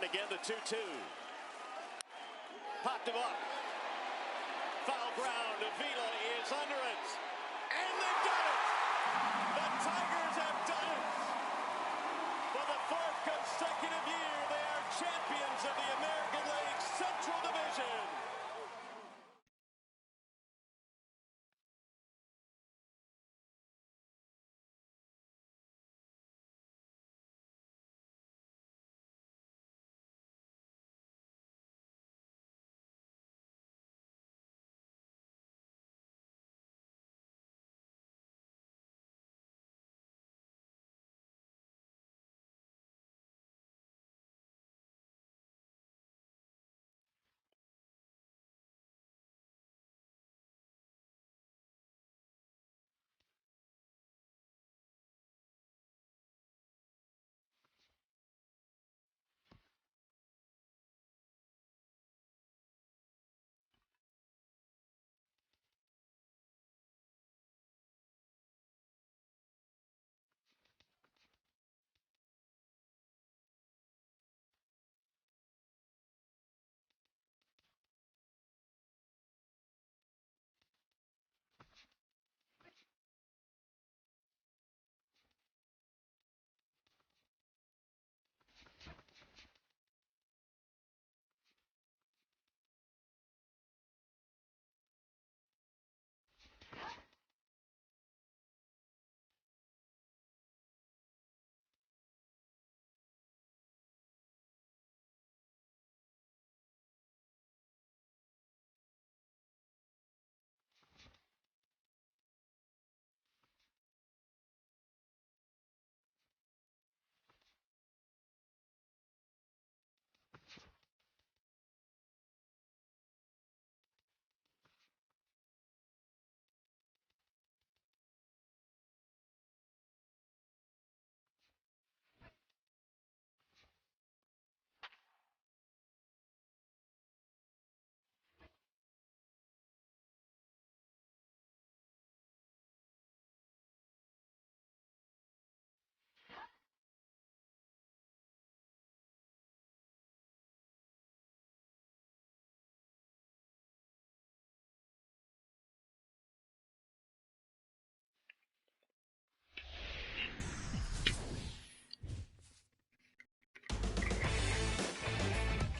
and again the 2-2. Popped him up. Foul ground. Avila is under it. And they've done it! The Tigers have done it! For the fourth consecutive year, they are champions of the American League Central Division.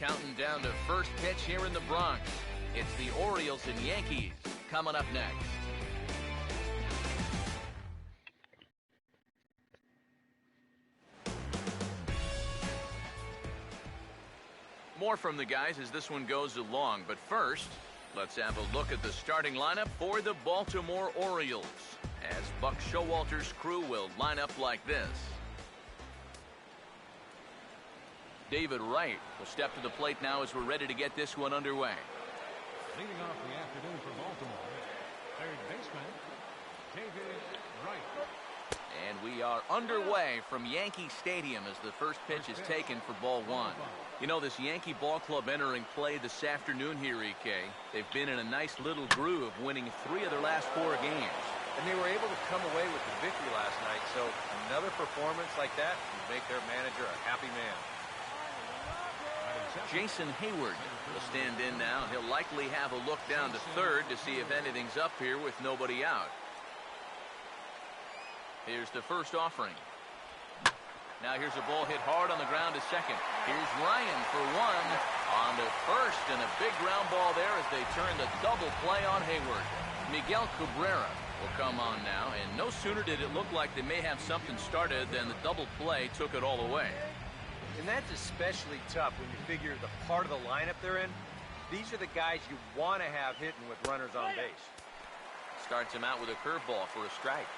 Counting down to first pitch here in the Bronx. It's the Orioles and Yankees coming up next. More from the guys as this one goes along, but first, let's have a look at the starting lineup for the Baltimore Orioles, as Buck Showalter's crew will line up like this. David Wright will step to the plate now as we're ready to get this one underway. Leading off the afternoon for Baltimore, third baseman, David Wright. And we are underway from Yankee Stadium as the first pitch is taken for ball one. You know, this Yankee ball club entering play this afternoon here, EK. They've been in a nice little groove, winning 3 of their last 4 games. And they were able to come away with the victory last night, so another performance like that would make their manager a happy man. Jason Hayward will stand in now. He'll likely have a look down to third to see if anything's up here with nobody out. Here's the first offering. Now here's a ball hit hard on the ground to second. Here's Ryan for one on to first, and a big ground ball there as they turn the double play on Hayward. Miguel Cabrera will come on now, and no sooner did it look like they may have something started than the double play took it all away. And that's especially tough when you figure the part of the lineup they're in. These are the guys you want to have hitting with runners on base. Starts him out with a curveball for a strike.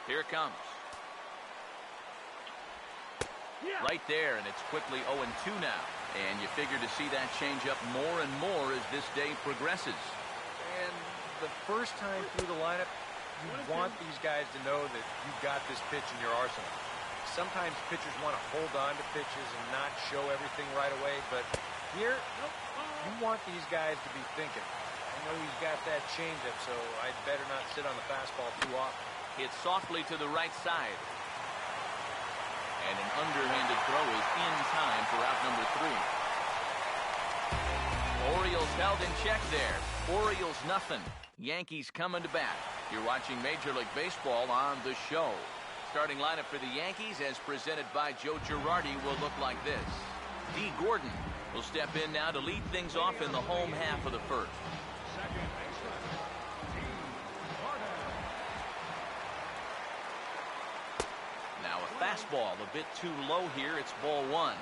Here it comes. Right there, and it's quickly 0-2 now. And you figure to see that change up more and more as this day progresses. And the first time through the lineup, you want these guys to know that you've got this pitch in your arsenal. Sometimes pitchers want to hold on to pitches and not show everything right away, but here, you want these guys to be thinking. I know he's got that changeup, so I'd better not sit on the fastball too often. Hit softly to the right side. And an underhanded throw is in time for out number 3. Orioles held in check there. Orioles nothing. Yankees coming to bat. You're watching Major League Baseball on The Show. Starting lineup for the Yankees, as presented by Joe Girardi, will look like this. D. Gordon will step in now to lead things off in the home half of the first. Second baseman, D. Gordon. Now a fastball a bit too low here. It's ball 1.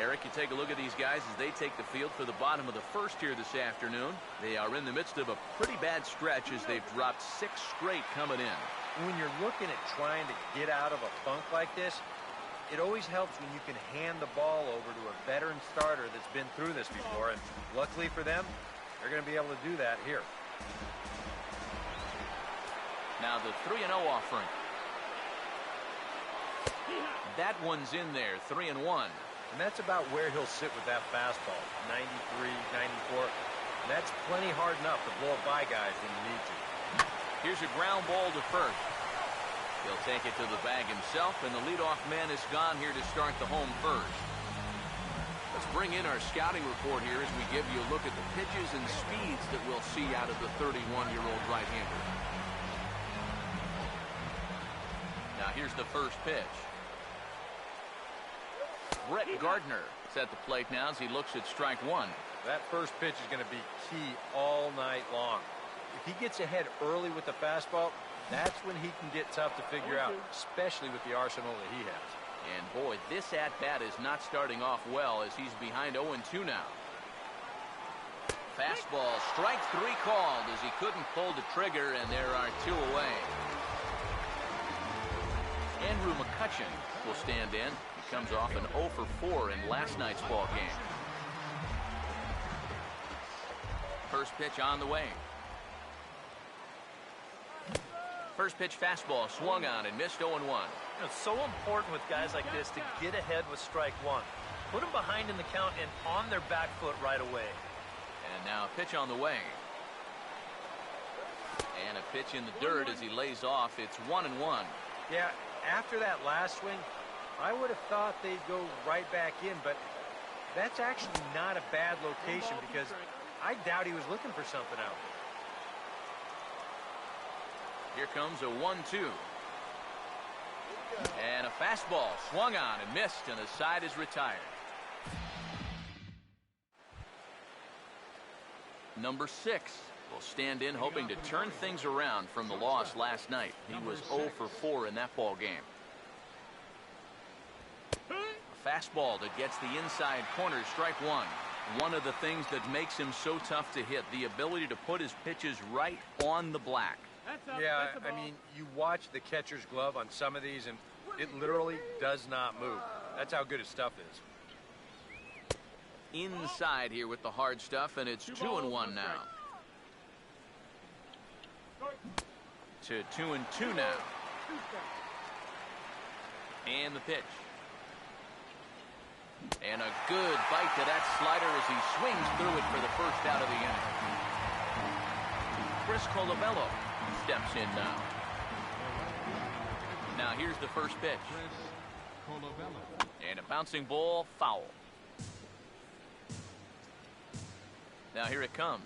Eric, you take a look at these guys as they take the field for the bottom of the first here this afternoon. They are in the midst of a pretty bad stretch as they've dropped 6 straight coming in. When you're looking at trying to get out of a funk like this, it always helps when you can hand the ball over to a veteran starter that's been through this before, and luckily for them, they're going to be able to do that here. Now the 3-0 offering. That one's in there, 3-1. And that's about where he'll sit with that fastball, 93, 94. And that's plenty hard enough to blow it by guys when you need to. Here's a ground ball to first. He'll take it to the bag himself, and the leadoff man is gone here to start the home first. Let's bring in our scouting report here as we give you a look at the pitches and speeds that we'll see out of the 31-year-old right-hander. Now here's the first pitch. Brett Gardner is at the plate now as he looks at strike 1. That first pitch is going to be key all night long. If he gets ahead early with the fastball, that's when he can get tough to figure out, especially with the arsenal that he has. And boy, this at-bat is not starting off well as he's behind 0-2 now. Fastball, strike 3 called as he couldn't pull the trigger, and there are 2 away. Andrew McCutchen will stand in. He comes off an 0-for-4 in last night's ball game. First pitch on the way. First pitch fastball swung on and missed 0-1. It's so important with guys like this to get ahead with strike 1. Put them behind in the count and on their back foot right away. And now a pitch on the way. And a pitch in the dirt as he lays off. It's 1-1. Yeah, after that last swing, I would have thought they'd go right back in, but that's actually not a bad location because I doubt he was looking for something out there. Here comes a 1-2. And a fastball swung on and missed, and the side is retired. Number 6 will stand in hoping to turn things around from the loss last night. He was 0-for-4 in that ball game. A fastball that gets the inside corner, strike 1. One of the things that makes him so tough to hit, the ability to put his pitches right on the black. Yeah, I mean, you watch the catcher's glove on some of these, and it literally does not move. That's how good his stuff is. Inside here with the hard stuff, and it's 2-1 now. To 2-2 now. And the pitch. And a good bite to that slider as he swings through it for the first out of the inning. Chris Colabello steps in now. Now here's the first pitch. And a bouncing ball, foul. Now here it comes.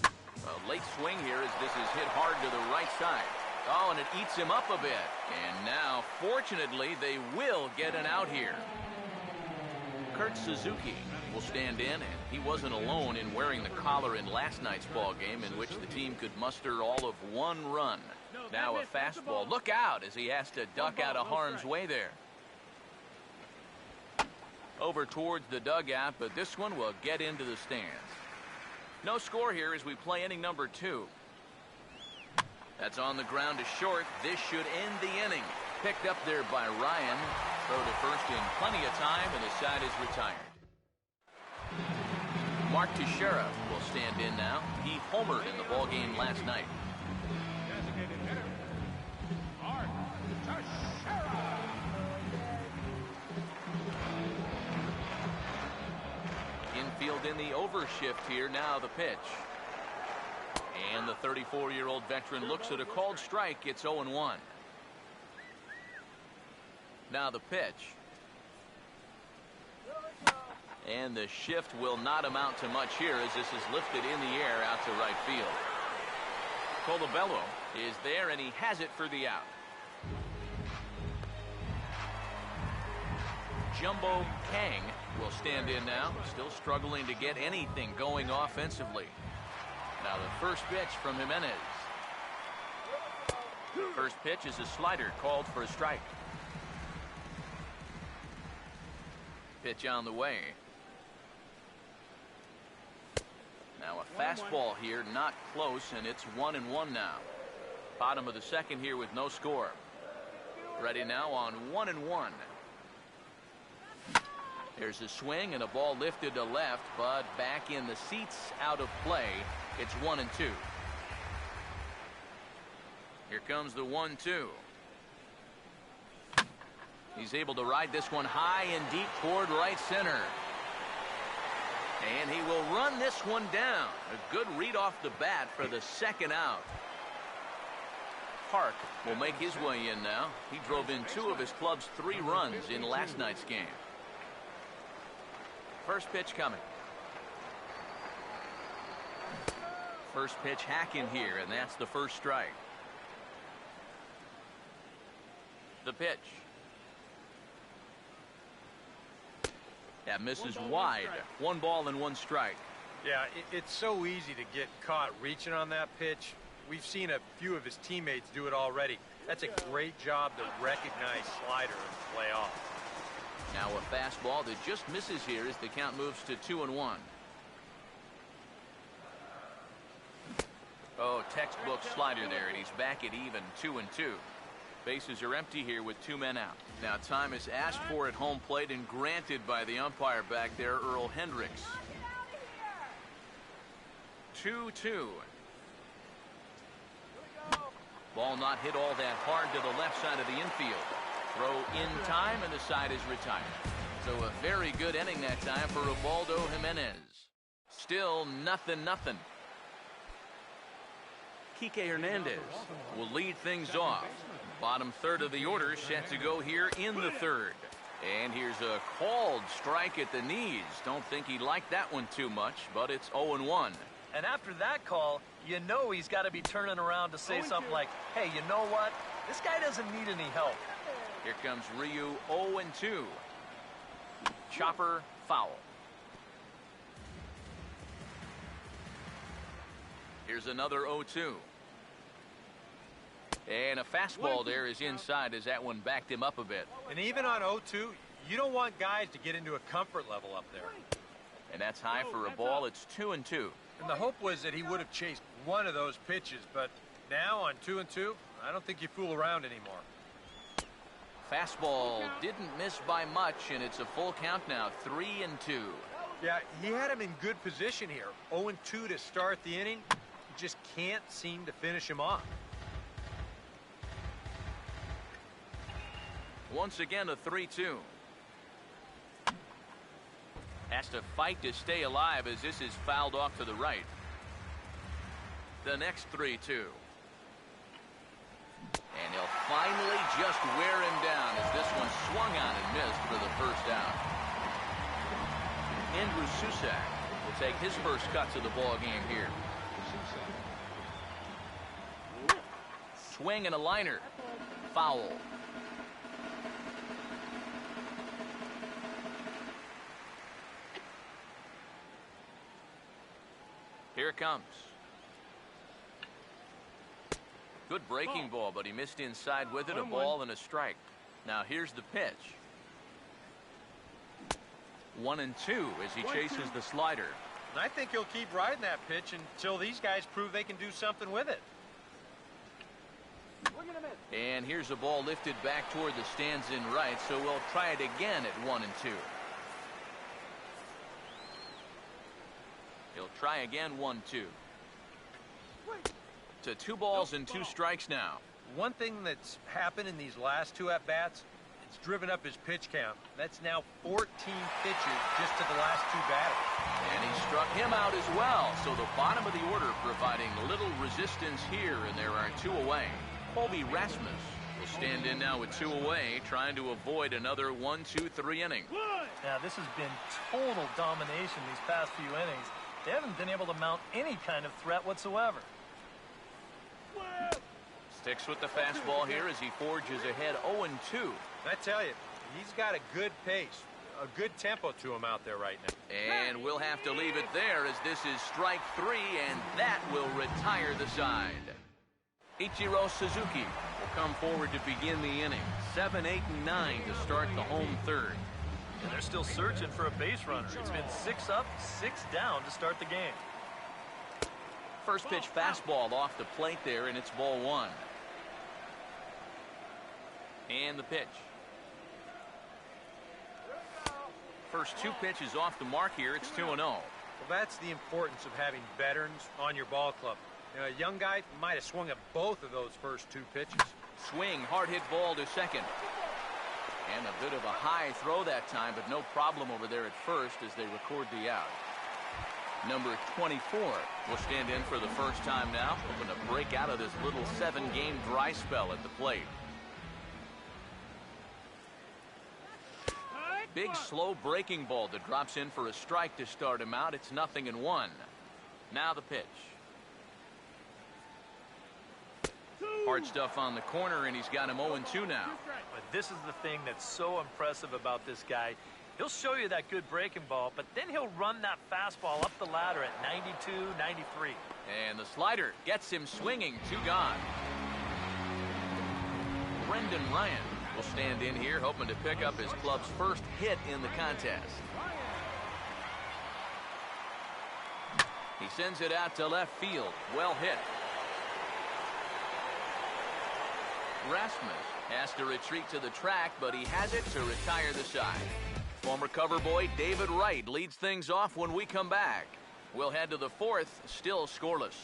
A late swing here as this is hit hard to the right side. Oh, and it eats him up a bit. And now, fortunately, they will get an out here. Kurt Suzuki will stand in, and he wasn't alone in wearing the collar in last night's ball game, in which the team could muster all of 1 run. Now a fastball. Look out as he has to duck out of harm's way there. Over towards the dugout, but this one will get into the stands. No score here as we play inning number 2. That's on the ground to short. This should end the inning. Picked up there by Ryan. Throw to first in plenty of time, and the side is retired. Mark Teixeira will stand in now. He homered in the ballgame last night. Designated hitter, Mark Teixeira. Infield in the overshift here. Now the pitch. And the 34-year-old veteran looks at a called strike. It's 0-1. Now the pitch. And the shift will not amount to much here as this is lifted in the air out to right field. Colabello is there, and he has it for the out. Jumbo Kang will stand in now, still struggling to get anything going offensively. Now the first pitch from Jimenez. First pitch is a slider called for a strike. Pitch on the way. Now a fastball here, not close, and it's 1-1 now. Bottom of the second here with no score. Ready now on 1-1. There's a swing and a ball lifted to left, but back in the seats, out of play. It's 1-2. Here comes the 1-2. He's able to ride this one high and deep toward right center. And he will run this one down. A good read off the bat for the second out. Park will make his way in now. He drove in 2 of his club's 3 runs in last night's game. First pitch coming. First pitch hacking here, and that's the first strike. The pitch. That misses wide. 1 ball and 1 strike. Yeah, it's so easy to get caught reaching on that pitch. We've seen a few of his teammates do it already. That's a great job to recognize slider and play off. Now a fastball that just misses here as the count moves to 2-1. Oh, textbook slider there, and he's back at even 2-2. Bases are empty here with 2 men out. Now time is asked for at home plate and granted by the umpire back there, Earl Hendricks. 2-2. Ball not hit all that hard to the left side of the infield. Throw in time, and the side is retired. So a very good inning that time for Ubaldo Jimenez. Still 0-0. Kike Hernandez will lead things off. Bottom third of the order set to go here in the third. And here's a called strike at the knees. Don't think he liked that one too much, but it's 0-1. And after that call, you know he's got to be turning around to say something like, hey, you know what? This guy doesn't need any help. Here comes Ryu, 0-2. Chopper foul. Here's another 0-2. And a fastball there is inside as that one backed him up a bit. And even on 0-2, you don't want guys to get into a comfort level up there. And that's high for a ball. It's 2-2. And the hope was that he would have chased one of those pitches, but now on 2-2, I don't think you fool around anymore. Fastball didn't miss by much, and it's a full count now, 3-2. Yeah, he had him in good position here. 0-2 to start the inning. You just can't seem to finish him off. Once again, a 3-2. Has to fight to stay alive as this is fouled off to the right. The next 3-2. And he'll finally just wear him down as this one swung on and missed for the first out. Andrew Susak will take his first cut to the ball game here. Swing and a liner. Foul. Here it comes. Good breaking ball, but he missed inside with it. A ball and a strike. Now here's the pitch. 1-2 as he chases the slider. And I think he'll keep riding that pitch until these guys prove they can do something with it. And here's a ball lifted back toward the stands in right, so we'll try it again at 1-2. He'll try again 1-2. To 2 balls and 2 strikes now. One thing that's happened in these last 2 at-bats, it's driven up his pitch count. That's now 14 pitches just to the last 2 batters. And he struck him out as well. So the bottom of the order providing little resistance here, and there are 2 away. Colby Rasmus will stand in now with 2 away, trying to avoid another 1-2-3 inning. Now, this has been total domination these past few innings. They haven't been able to mount any kind of threat whatsoever. Sticks with the fastball here as he forges ahead 0-2. I tell you, he's got a good pace, a good tempo to him out there right now. And we'll have to leave it there as this is strike 3, and that will retire the side. Ichiro Suzuki will come forward to begin the inning. 7, 8, and 9 to start the home third. And they're still searching for a base runner. It's been 6 up, 6 down to start the game. First pitch fastball off the plate there, and it's ball 1. And the pitch. First 2 pitches off the mark here. It's 2-0. Well, that's the importance of having veterans on your ball club. You know, a young guy might have swung at both of those first 2 pitches. Swing, hard hit ball to second. And a bit of a high throw that time, but no problem over there at first as they record the out. Number 24 will stand in for the first time now, hoping to break out of this little 7-game dry spell at the plate. Big slow breaking ball that drops in for a strike to start him out. It's 0-1. Now the pitch. Hard stuff on the corner, and he's got him 0-2 now. But this is the thing that's so impressive about this guy. He'll show you that good breaking ball, but then he'll run that fastball up the ladder at 92, 93. And the slider gets him swinging. 2 gone. Brendan Ryan will stand in here, hoping to pick up his club's first hit in the contest. He sends it out to left field. Well hit. Rasmus has to retreat to the track, but he has it to retire the side. Former cover boy David Wright leads things off when we come back. We'll head to the 4th, still scoreless.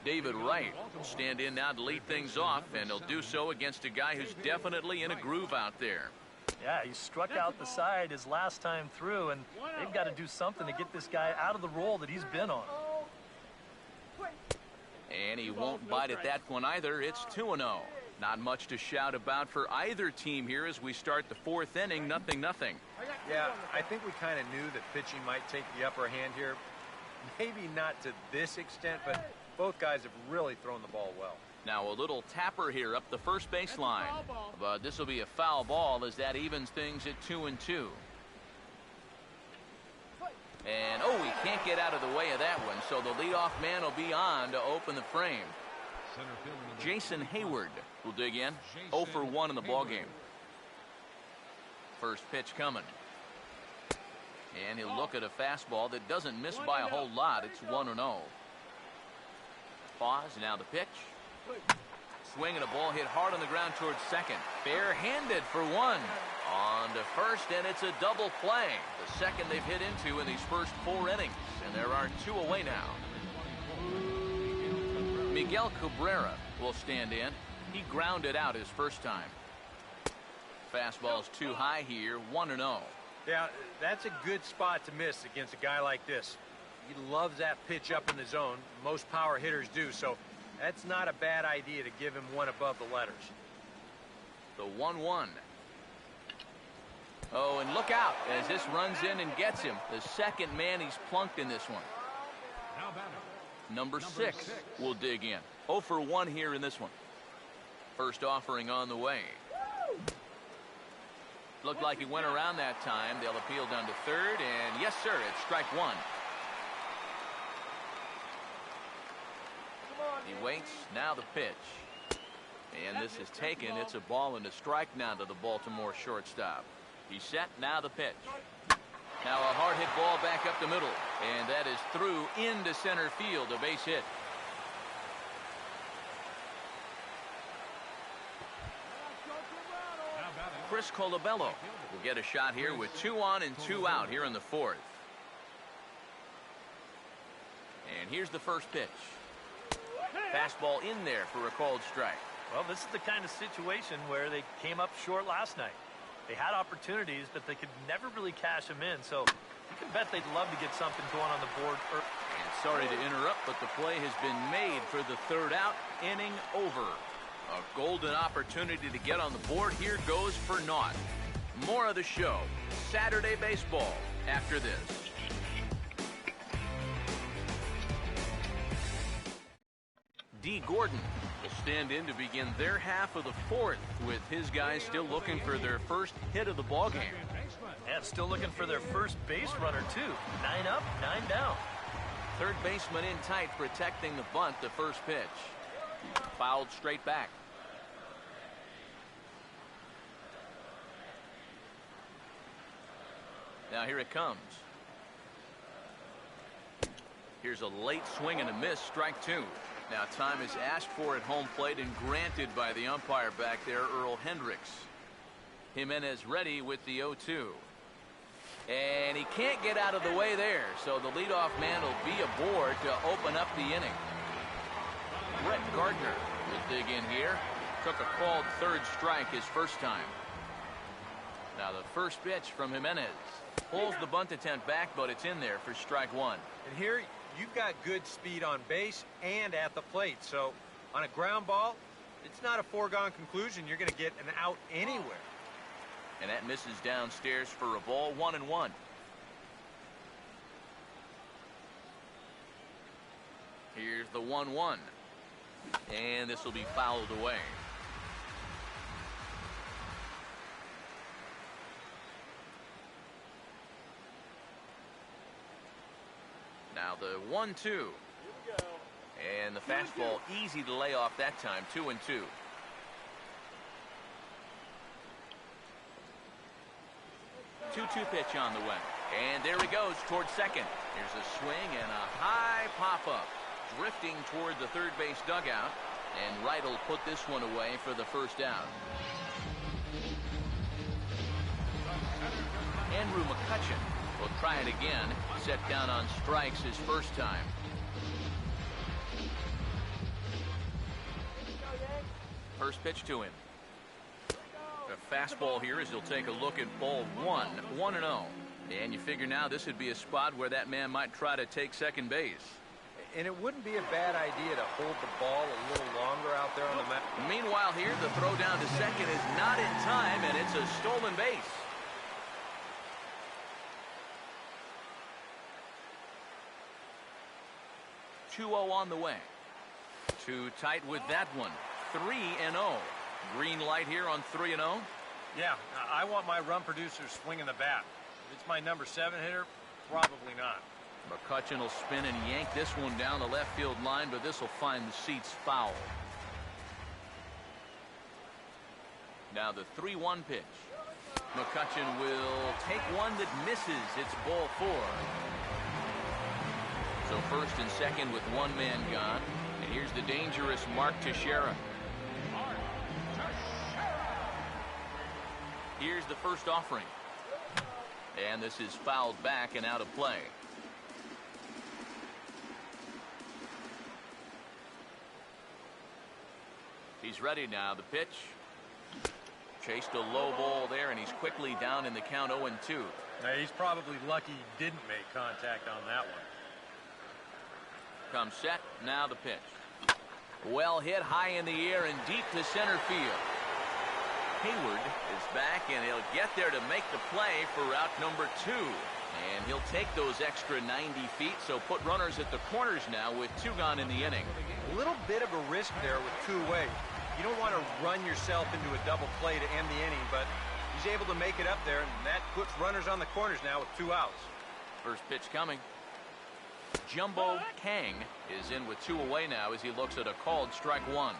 David Wright will stand in now to lead things off, and he'll do so against a guy who's definitely in a groove out there. Yeah, he struck out the side his last time through, and they've got to do something to get this guy out of the role that he's been on. And he won't bite at that one either. It's 2-0. Not much to shout about for either team here as we start the 4th inning. 0-0. Yeah, I think we kind of knew that pitching might take the upper hand here. Maybe not to this extent, but both guys have really thrown the ball well. Now a little tapper here up the first baseline. But this will be a foul ball as that evens things at 2-2. And, oh, he can't get out of the way of that one, so the leadoff man will be on to open the frame. Jason Hayward will dig in. 0 for 1 in the ballgame. First pitch coming. And he'll look at a fastball that doesn't miss by a whole lot. It's 1-0. Pause, now the pitch. Swing and a ball hit hard on the ground towards second. Bare-handed for 1. On to first, and it's a double play. The second they've hit into in these first 4 innings. And there are 2 away now. Miguel Cabrera will stand in. He grounded out his first time. Fastball's too high here. 1-0. Yeah, that's a good spot to miss against a guy like this. He loves that pitch up in the zone. Most power hitters do, so that's not a bad idea to give him one above the letters. The 1-1. Oh, and look out as this runs in and gets him. The second man he's plunked in this one. Number 6 will dig in. 0 for 1 here in this one. First offering on the way. Looked like he went around that time. They'll appeal down to third, and yes, sir, it's strike 1. He waits. Now the pitch. And this is taken. It's a ball and a strike now to the Baltimore shortstop. He's set. Now the pitch. Now a hard hit ball back up the middle. And that is through into center field. A base hit. Chris Colabello will get a shot here with 2 on and 2 out here in the 4th. And here's the first pitch. Fastball in there for a called strike. Well, this is the kind of situation where they came up short last night. They had opportunities, but they could never really cash them in. So you can bet they'd love to get something going on the board. And sorry to interrupt, but the play has been made for the 3rd out. Inning over. A golden opportunity to get on the board here goes for naught. More of the show, Saturday Baseball, after this. D. Gordon will stand in to begin their half of the fourth, with his guys still looking for their first hit of the ballgame. And still looking for their first base runner, too. 9 up, 9 down. Third baseman in tight, protecting the bunt, the first pitch. Fouled straight back. Now here it comes. Here's a late swing and a miss, strike two. Now time is asked for at home plate and granted by the umpire back there, Earl Hendricks. Jimenez ready with the 0-2. And he can't get out of the way there, so the leadoff man will be aboard to open up the inning. Brett Gardner will dig in here. Took a called third strike his first time. Now the first pitch from Jimenez. Pulls the bunt attempt back, but it's in there for strike one. And here, you've got good speed on base and at the plate. So on a ground ball, it's not a foregone conclusion you're going to get an out anywhere. And that misses downstairs for a ball, 1-1. Here's the 1-1. And this will be fouled away. Now the 1-2. And the fastball easy to lay off that time, 2-2. 2-2 pitch on the way. And there he goes towards second. Here's a swing and a high pop-up. Drifting toward the third base dugout. And Wright will put this one away for the first out. Andrew McCutchen will try it again. Set down on strikes his first time. First pitch to him. A fastball here as he'll take a look at ball one, 1-0. And you figure now this would be a spot where that man might try to take second base. And it wouldn't be a bad idea to hold the ball a little longer out there on the mound. Meanwhile here, the throw down to second is not in time, and it's a stolen base. .2-0 on the way. Too tight with that one. 3-0. Green light here on 3-0. Yeah, I want my run producers swinging the bat. If it's my number 7 hitter, probably not. McCutchen will spin and yank this one down the left field line, but this will find the seats foul. Now the 3-1 pitch. McCutchen will take one that misses. It's ball 4. So first and second with one man gone. And here's the dangerous Mark Teixeira. Here's the first offering. And this is fouled back and out of play. He's ready now. The pitch. Chased a low ball there, and he's quickly down in the count 0-2. Now, he's probably lucky he didn't make contact on that one. Comes set. Now the pitch. Well hit high in the air and deep to center field. Hayward is back, and he'll get there to make the play for out number 2. And he'll take those extra 90 feet, so put runners at the corners now with 2 gone in the inning. A little bit of a risk there with 2 away. You don't want to run yourself into a double play to end the inning, but he's able to make it up there, and that puts runners on the corners now with 2 outs. First pitch coming. Jumbo Kang is in with 2 away now as he looks at a called strike 1.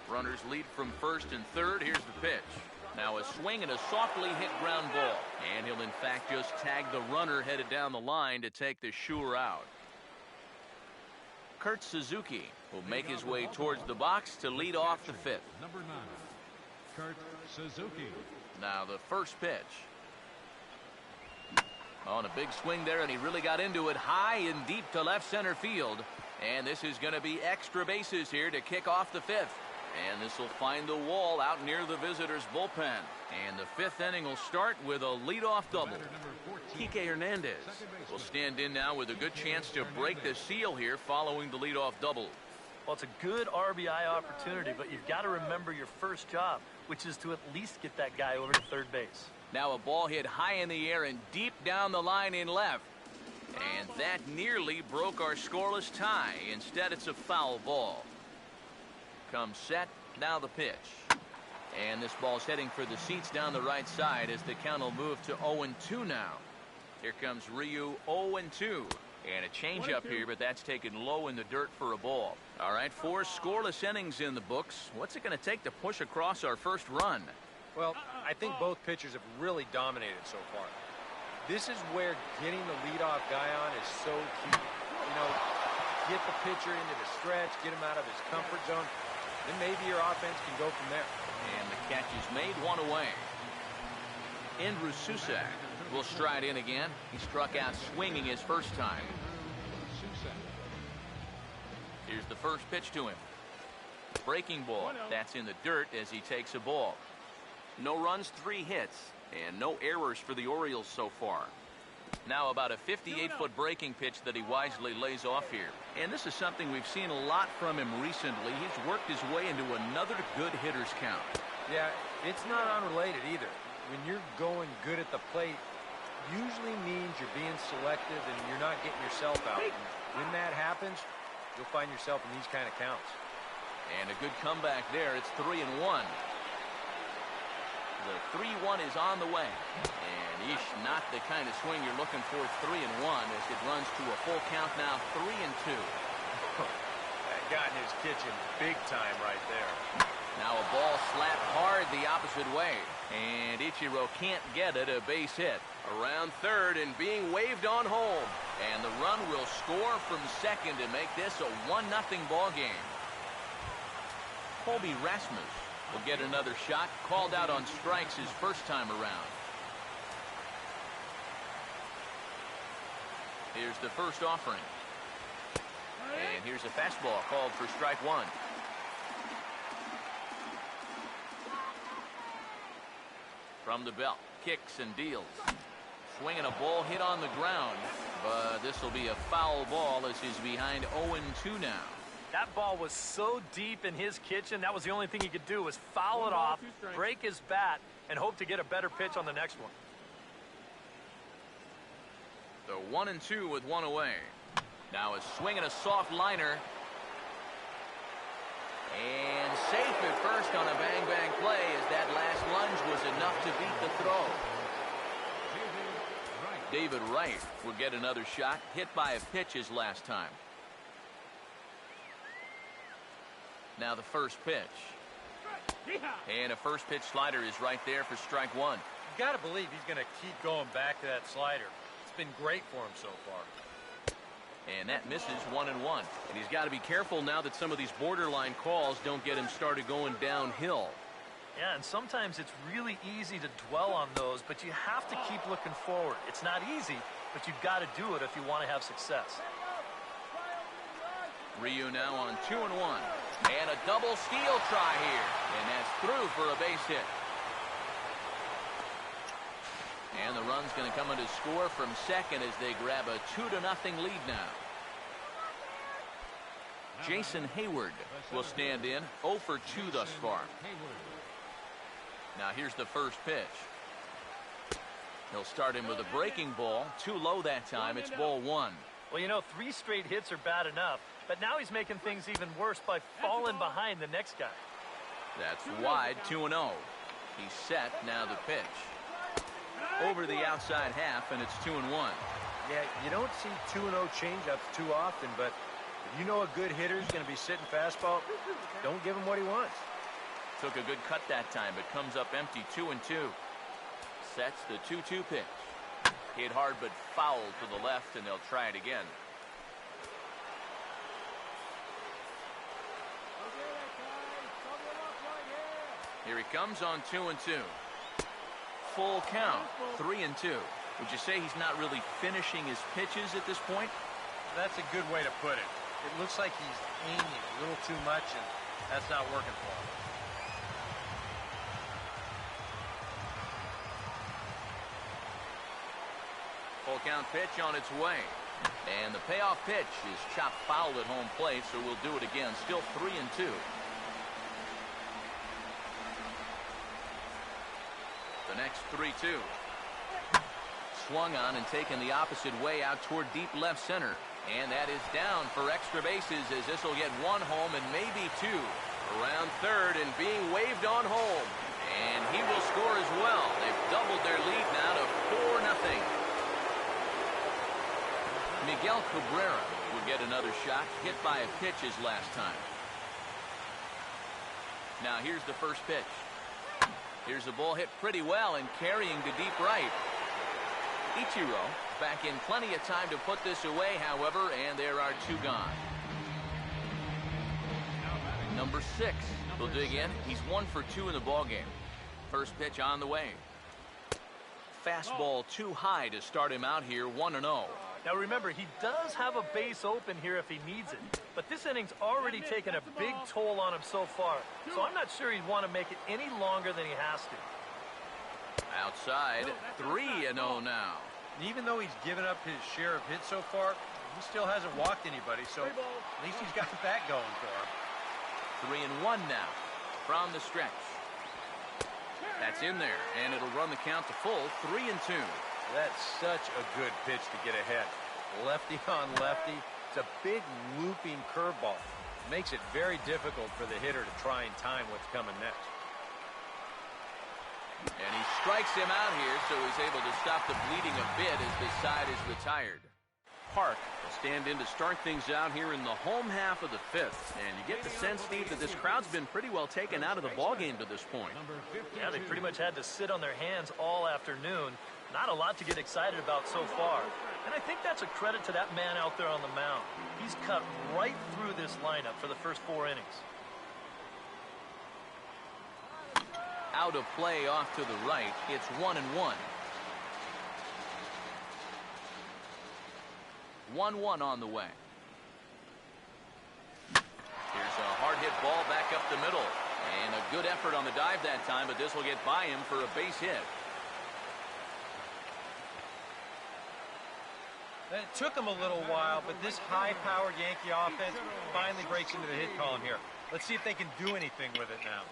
Runners lead from first and third. Here's the pitch. Now a swing and a softly hit ground ball. And he'll in fact just tag the runner headed down the line to take the sure out. Kurt Suzuki will make his way towards the box to lead off the 5th. Number 9, Kurt Suzuki. Now the first pitch. On a big swing there, and he really got into it high and deep to left center field. And this is going to be extra bases here to kick off the 5th. And this will find the wall out near the visitors' bullpen. And the 5th inning will start with a leadoff double. Kike Hernandez will stand in now with a good chance to break the seal here following the leadoff double. Well, it's a good RBI opportunity, but you've got to remember your first job, which is to at least get that guy over to third base. Now a ball hit high in the air and deep down the line in left. And that nearly broke our scoreless tie. Instead, it's a foul ball. Comes set, now the pitch. And this ball's heading for the seats down the right side as the count will move to 0-2 now. Here comes Ryu, 0-2. And a changeup here, but that's taken low in the dirt for a ball. All right, 4 scoreless innings in the books. What's it going to take to push across our first run? Well, I think both pitchers have really dominated so far. This is where getting the leadoff guy on is so key. You know, get the pitcher into the stretch, get him out of his comfort zone, then maybe your offense can go from there. And the catch is made, 1 away. Andrew Susak will stride in again. He struck out swinging his first time. Here's the first pitch to him. Breaking ball. That's in the dirt as he takes a ball. No runs, 3 hits, and no errors for the Orioles so far. Now about a 58-foot breaking pitch that he wisely lays off here. And this is something we've seen a lot from him recently. He's worked his way into another good hitter's count. Yeah, it's not unrelated either. When you're going good at the plate, usually means you're being selective and you're not getting yourself out. And when that happens, you'll find yourself in these kind of counts. And a good comeback there. It's 3-1. The 3-1 is on the way. And not the kind of swing you're looking for. 3-1 as it runs to a full count now. 3-2. That got in his kitchen big time right there. Now a ball slapped hard the opposite way. And Ichiro can't get it. A base hit. Around third and being waved on home. And the run will score from second to make this a 1-0 ball game. Colby Rasmus will get another shot. Called out on strikes his first time around. Here's the first offering. And here's a fastball called for strike 1. From the belt, kicks and deals. Swinging a ball hit on the ground, but this will be a foul ball as he's behind 0-2 now. That ball was so deep in his kitchen, that was the only thing he could do was foul it off, break his bat, and hope to get a better pitch on the next one. So 1-2 with 1 away. Now a swing and a soft liner. And safe at first on a bang-bang play as that last lunge was enough to beat the throw. David Wright will get another shot, hit by a pitch his last time. Now the first pitch. And a first pitch slider is right there for strike 1. You got to believe he's going to keep going back to that slider. It's been great for him so far. And that misses 1-1. And he's got to be careful now that some of these borderline calls don't get him started going downhill. Yeah, and sometimes it's really easy to dwell on those, but you have to keep looking forward. It's not easy, but you've got to do it if you want to have success. Ryu now on 2-1. And a double steal try here. And that's through for a base hit. And the run's going to come in to score from second as they grab a 2-0 lead now. Jason Hayward will stand in, 0 for 2 thus far. Now here's the first pitch. He'll start him with a breaking ball. Too low that time. It's ball 1. Well, you know, 3 straight hits are bad enough, but now he's making things even worse by falling behind the next guy. That's wide, 2-0. He's set, now the pitch. Over the outside half, and it's 2-1. Yeah, you don't see 2-0 changeups too often, but if you know a good hitter is going to be sitting fastball, don't give him what he wants. Took a good cut that time, but comes up empty, 2-2. Sets the 2-2 pitch. Hit hard, but foul to the left, and they'll try it again. Here he comes on 2-2. Full count, 3-2. Would you say he's not really finishing his pitches at this point? That's a good way to put it. It looks like he's aiming a little too much, and That's not working for him. Full count pitch on its way. And the payoff pitch is chopped foul at home plate, so we'll do it again. Still 3-2. The next 3-2. Swung on and taken the opposite way out toward deep left center. And that is down for extra bases, as this will get one home and maybe two. Around third and being waved on home. And he will score as well. They've doubled their lead now to 4-0. Miguel Cabrera will get another shot, hit by a pitch his last time. Now here's the first pitch. Here's the ball hit pretty well and carrying to deep right. Ichiro back in plenty of time to put this away, however, and there are two gone. Number 6 will dig in. He's 1 for 2 in the ballgame. First pitch on the way. Fastball too high to start him out here, 1-0. Now remember, he does have a base open here if he needs it. But this inning's already taken a big toll on him so far. So I'm not sure he'd want to make it any longer than he has to. Outside, 3-0 now. Even though he's given up his share of hits so far, he still hasn't walked anybody, so at least he's got that going for him. 3-1 now from the stretch. That's in there, and it'll run the count to full, 3-2. That's such a good pitch to get ahead. Lefty on lefty. It's a big looping curveball. Makes it very difficult for the hitter to try and time what's coming next. And he strikes him out here, so he's able to stop the bleeding a bit as the side is retired. Park will stand in to start things out here in the home half of the 5th. And you get the sense, Steve, that this crowd's been pretty well taken out of the ballgame to this point. Yeah, they pretty much had to sit on their hands all afternoon. Not a lot to get excited about so far. And I think that's a credit to that man out there on the mound. He's cut right through this lineup for the first 4 innings. Out of play off to the right. It's 1-1. 1-1 on the way. Here's a hard hit ball back up the middle. And a good effort on the dive that time, but this will get by him for a base hit. It took him a little while, but this high-powered Yankee offense finally breaks into the hit column here. Let's see if they can do anything with it now.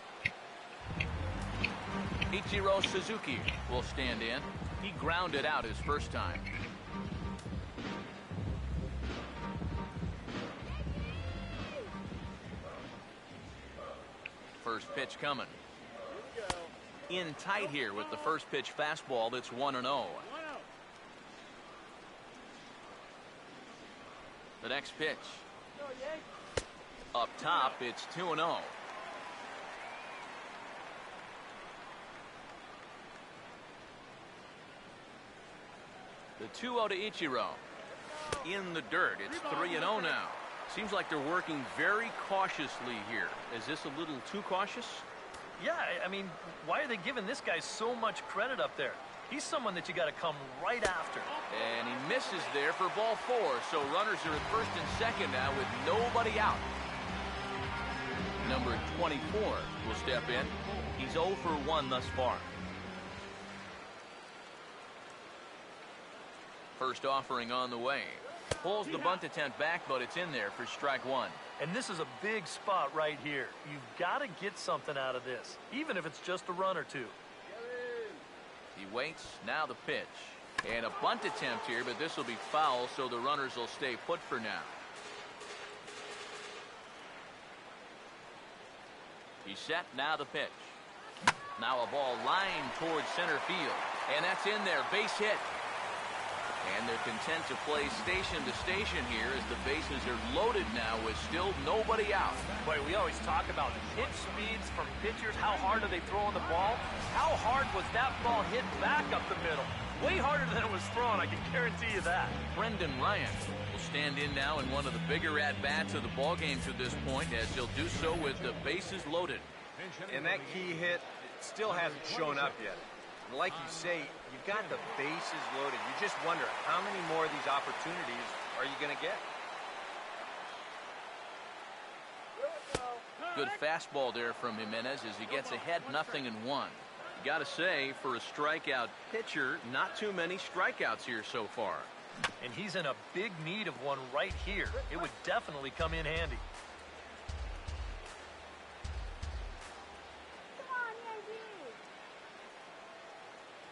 Ichiro Suzuki will stand in. He grounded out his first time. First pitch coming. In tight here with the first pitch fastball. That's 1-0. The next pitch. Up top, it's 2-0. The 2-0 to Ichiro. In the dirt, it's 3-0 now. Seems like they're working very cautiously here. Is this a little too cautious? Yeah, I mean, why are they giving this guy so much credit up there? He's someone that you got to come right after. And he misses there for ball 4. So runners are at first and second now with nobody out. Number 24 will step in. He's 0 for 1 thus far. First offering on the way. Pulls the bunt attempt back, but it's in there for strike 1. And this is a big spot right here. You've got to get something out of this, even if it's just a run or two. He waits. Now the pitch. And a bunt attempt here, but this will be foul, so the runners will stay put for now. He's set. Now the pitch. Now a ball lined towards center field. And that's in there. Base hit. And they're content to play station to station here as the bases are loaded now with still nobody out. Boy, we always talk about pitch speeds from pitchers. How hard are they throwing the ball? How hard was that ball hit back up the middle? Way harder than it was thrown, I can guarantee you that. Brendan Ryan will stand in now in one of the bigger at-bats of the ballgame to this point, as he'll do so with the bases loaded. And that key hit still hasn't shown up yet. And like you say, you've got the bases loaded. You just wonder, how many more of these opportunities are you going to get? Good fastball there from Jimenez as he gets ahead 0-1. Got to say, for a strikeout pitcher, not too many strikeouts here so far. And he's in a big need of one right here. It would definitely come in handy.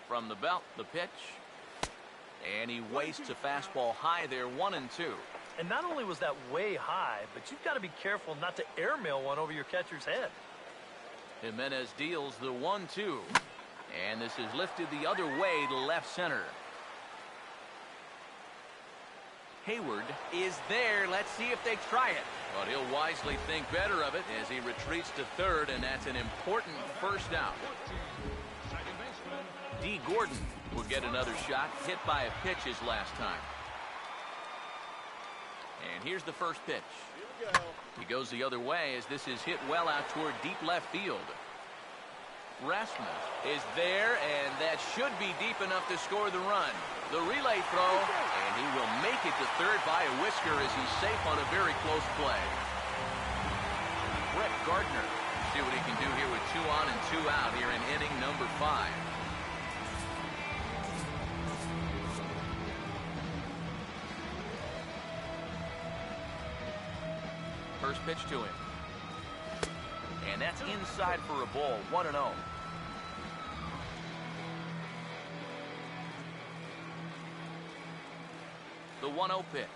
From the belt, the pitch. And he wastes a fastball high there, 1-2. And not only was that way high, but you've got to be careful not to airmail one over your catcher's head. Jimenez deals the 1-2. And this is lifted the other way to left center. Hayward is there. Let's see if they try it. But he'll wisely think better of it as he retreats to third, and that's an important first out. D. Gordon will get another shot, hit by a pitch his last time. And here's the first pitch. He goes the other way as this is hit well out toward deep left field. Rasmus is there, and that should be deep enough to score the run. The relay throw, and he will make it to third by a whisker as he's safe on a very close play. Brett Gardner, see what he can do here with 2 on and 2 out here in inning number 5. First pitch to him. And that's inside for a ball, 1-0. The 1-0 pitch.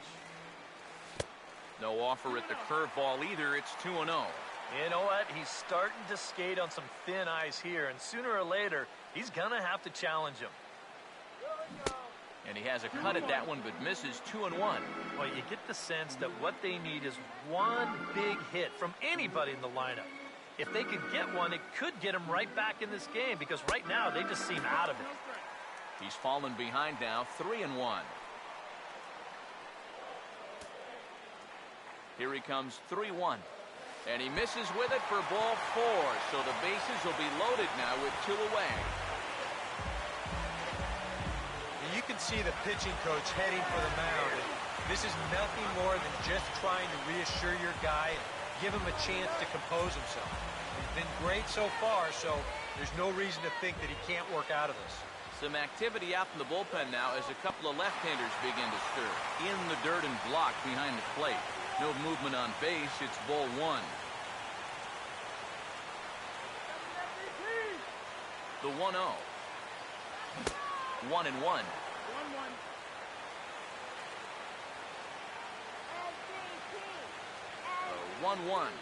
No offer at the curveball either. It's 2-0. You know what? He's starting to skate on some thin ice here, and sooner or later, he's going to have to challenge him. And he has a cut at that one, but misses 2-1. Well, you get the sense that what they need is one big hit from anybody in the lineup. If they could get one, it could get them right back in this game, because right now they just seem out of it. He's fallen behind now, 3-1. Here he comes, 3-1. And he misses with it for ball 4. So the bases will be loaded now with 2 away. You can see the pitching coach heading for the mound. And this is nothing more than just trying to reassure your guy and give him a chance to compose himself. He's been great so far, so there's no reason to think that he can't work out of this. Some activity out in the bullpen now as a couple of left-handers begin to stir. In the dirt and blocked behind the plate. No movement on base. It's ball 1. The 1-0. 1-1. 1-1.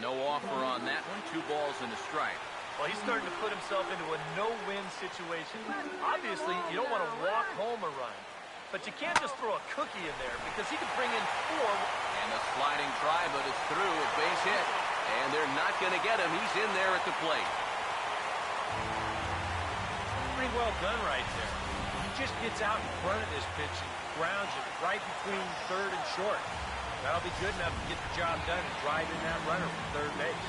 No offer on that one. 2 balls and a strike. Well, he's starting to put himself into a no-win situation. Obviously, you don't want to walk home a run. But you can't just throw a cookie in there because he could bring in 4. And a sliding try, but it's through. A base hit. And they're not going to get him. He's in there at the plate. Pretty well done right there. He just gets out in front of this pitch and grounds it right between third and short. That'll be good enough to get the job done and drive in that runner from third base.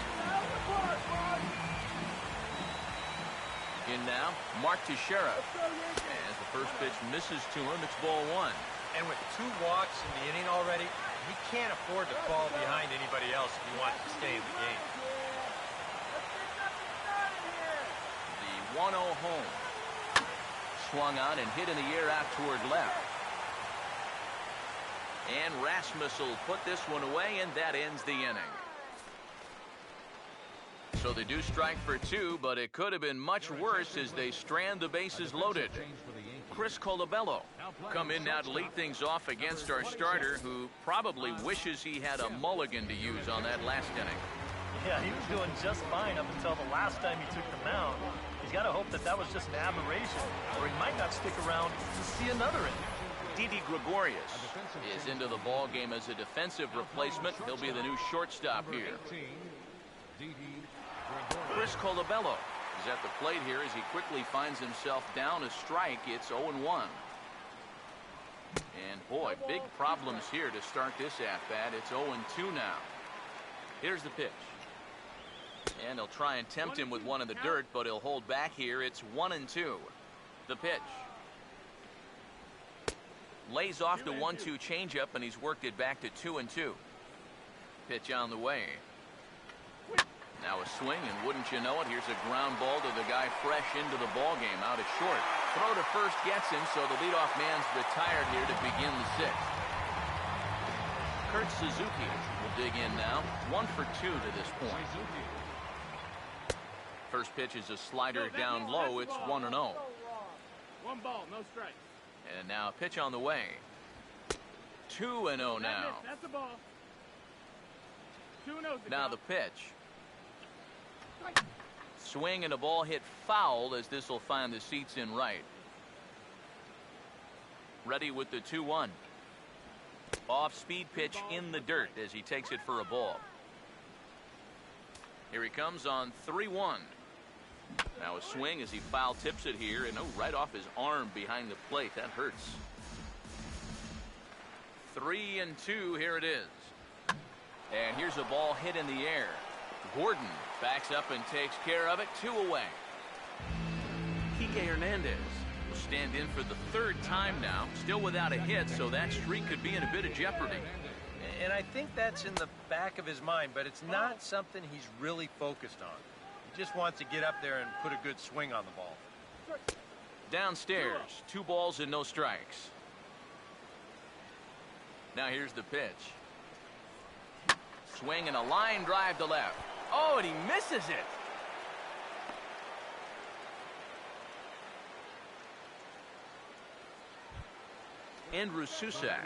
In now, Mark Teixeira. As the first pitch misses to him, it's ball 1. And with 2 walks in the inning already, he can't afford to fall behind anybody else if he wants to stay in the game. The 1-0 home. Swung on and hit in the air out toward left. And Rasmus will put this one away, and that ends the inning. So they do strike for 2, but it could have been much worse as they strand the bases loaded. Chris Colabello come in now to lead things off against our starter, who probably wishes he had a mulligan to use on that last inning. Yeah, he was doing just fine up until the last time he took the mound. He's got to hope that that was just an aberration, or he might not stick around to see another inning. Didi Gregorius is into the ball game as a defensive replacement. He'll be the new shortstop here. Chris Colabello is at the plate here as he quickly finds himself down a strike. It's 0-1. And boy, big problems here to start this at-bat. It's 0-2 now. Here's the pitch. And they'll try and tempt him with one in the dirt, but he'll hold back here. It's 1-2. The pitch. Lays off the 1-2 changeup, and he's worked it back to 2-2. Pitch on the way. swing, and wouldn't you know it, here's a ground ball to the guy fresh into the ball game out at short. Throw to first gets him, so the leadoff man's retired here to begin the sixth. Kurt Suzuki will dig in now. 1 for 2 to this point. First pitch is a slider down low. It's 1-0. 1 ball, no strikes. And now a pitch on the way. 2-0 now. That's the ball. 2-0. Now the pitch. Swing and a ball hit foul as this will find the seats in right. Ready with the 2-1. Off-speed pitch in the dirt as he takes it for a ball. Here he comes on 3-1. Now a swing as he foul tips it here, and right off his arm behind the plate. That hurts. 3-2, here it is. And here's a ball hit in the air. Gordon backs up and takes care of it. 2 away. Kike Hernandez will stand in for the 3rd time now. Still without a hit, so that streak could be in a bit of jeopardy. And I think that's in the back of his mind, but it's not something he's really focused on. He just wants to get up there and put a good swing on the ball. Downstairs, 2 balls and no strikes. Now here's the pitch. Swing and a line drive to left. Oh, and he misses it. Andrew Susak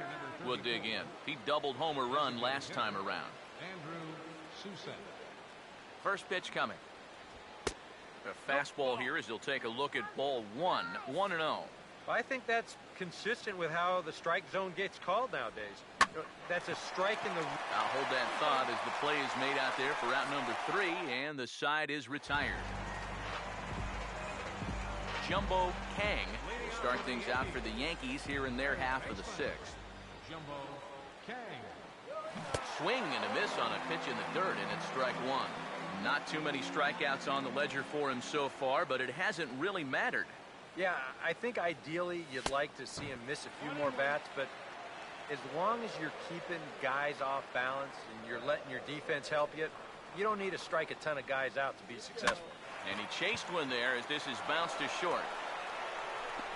will dig in. He doubled homer run last time around. Andrew Susak. First pitch coming. A fastball here as he'll take a look at ball 1. 1-0. Well, I think that's consistent with how the strike zone gets called nowadays. That's a strike in the... I'll hold that thought as the play is made out there for out number 3, and the side is retired. Jumbo Kang will start things out for the Yankees here in their half of the 6th. Jumbo Kang. Swing and a miss on a pitch in the dirt, and it's strike 1. Not too many strikeouts on the ledger for him so far, but it hasn't really mattered. Yeah, I think ideally you'd like to see him miss a few more bats, but as long as you're keeping guys off balance and you're letting your defense help you, you don't need to strike a ton of guys out to be successful. And he chased one there as this is bounced to short.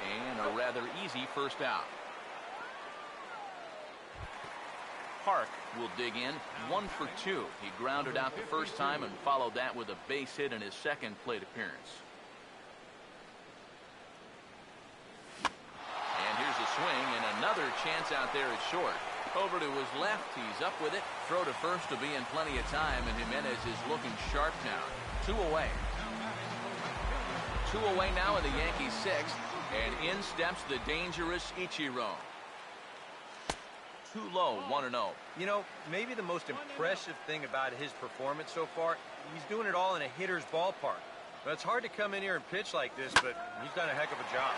And a rather easy first out. Park will dig in. 1 for 2. He grounded out the first time and followed that with a base hit in his second plate appearance. And here's a swing and another chance out there at short. Over to his left. He's up with it. Throw to first to be in plenty of time, and Jimenez is looking sharp now. 2 away. 2 away now in the Yankees 6th, and in steps the dangerous Ichiro. Too low. 1-0. You know, maybe the most impressive thing about his performance so far, he's doing it all in a hitter's ballpark. But it's hard to come in here and pitch like this, but he's done a heck of a job.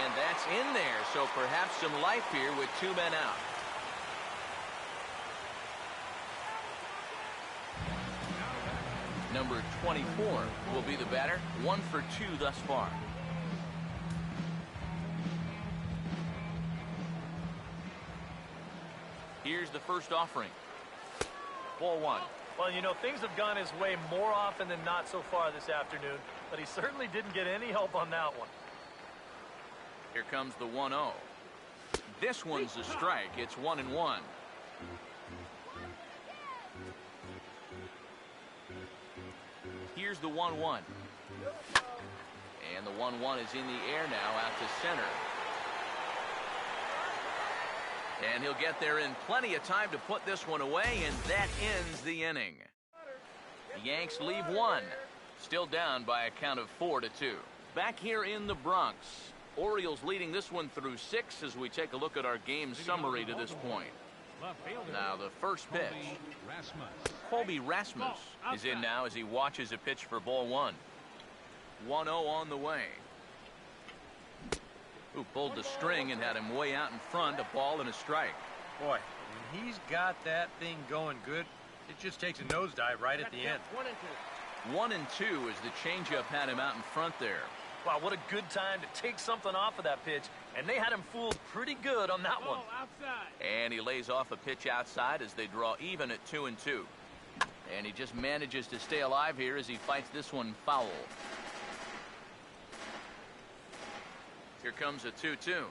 And that's in there, so perhaps some life here with 2 men out. Number 24 will be the batter. 1 for 2 thus far. Here's the first offering. Ball 1. Well, you know, things have gone his way more often than not so far this afternoon, but he certainly didn't get any help on that one. Here comes the 1-0. This one's a strike. It's 1-1. Here's the 1-1. And the 1-1 is in the air now out to center. And he'll get there in plenty of time to put this one away, and that ends the inning. The Yanks leave 1. Still down by a count of 4-2. Back here in the Bronx, Orioles leading this one through 6 as we take a look at our game summary to this point. Now the first pitch. Colby Rasmus is in now as he watches a pitch for ball 1. 1-0 on the way. Who pulled the string and had him way out in front, a ball and a strike. Boy, when he's got that thing going good, it just takes a nosedive right at the end. 1-2 as the changeup had him out in front there. Wow, what a good time to take something off of that pitch, and they had him fooled pretty good on that one. Outside. And he lays off a pitch outside as they draw even at 2-2. And he just manages to stay alive here as he fights this one foul. Here comes a 2-2.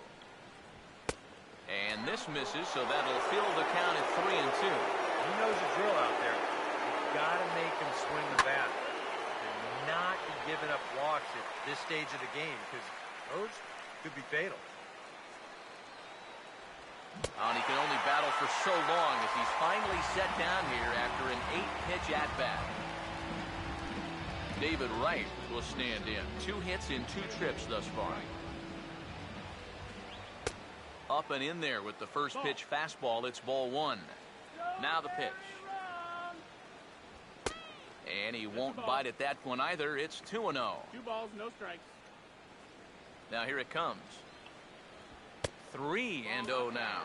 And this misses, so that'll fill the count at 3-2. He knows the drill out there. You've got to make him swing the bat. And not be giving up walks at this stage of the game, because those could be fatal. And he can only battle for so long as he's finally set down here after an 8-pitch at-bat. David Wright will stand in. 2 hits in 2 trips thus far. Up and in there with the first pitch fastball. It's ball 1. Now the pitch. And he won't bite at that one either. It's 2-0. 2 balls, no strikes. Now here it comes. 3-0 now.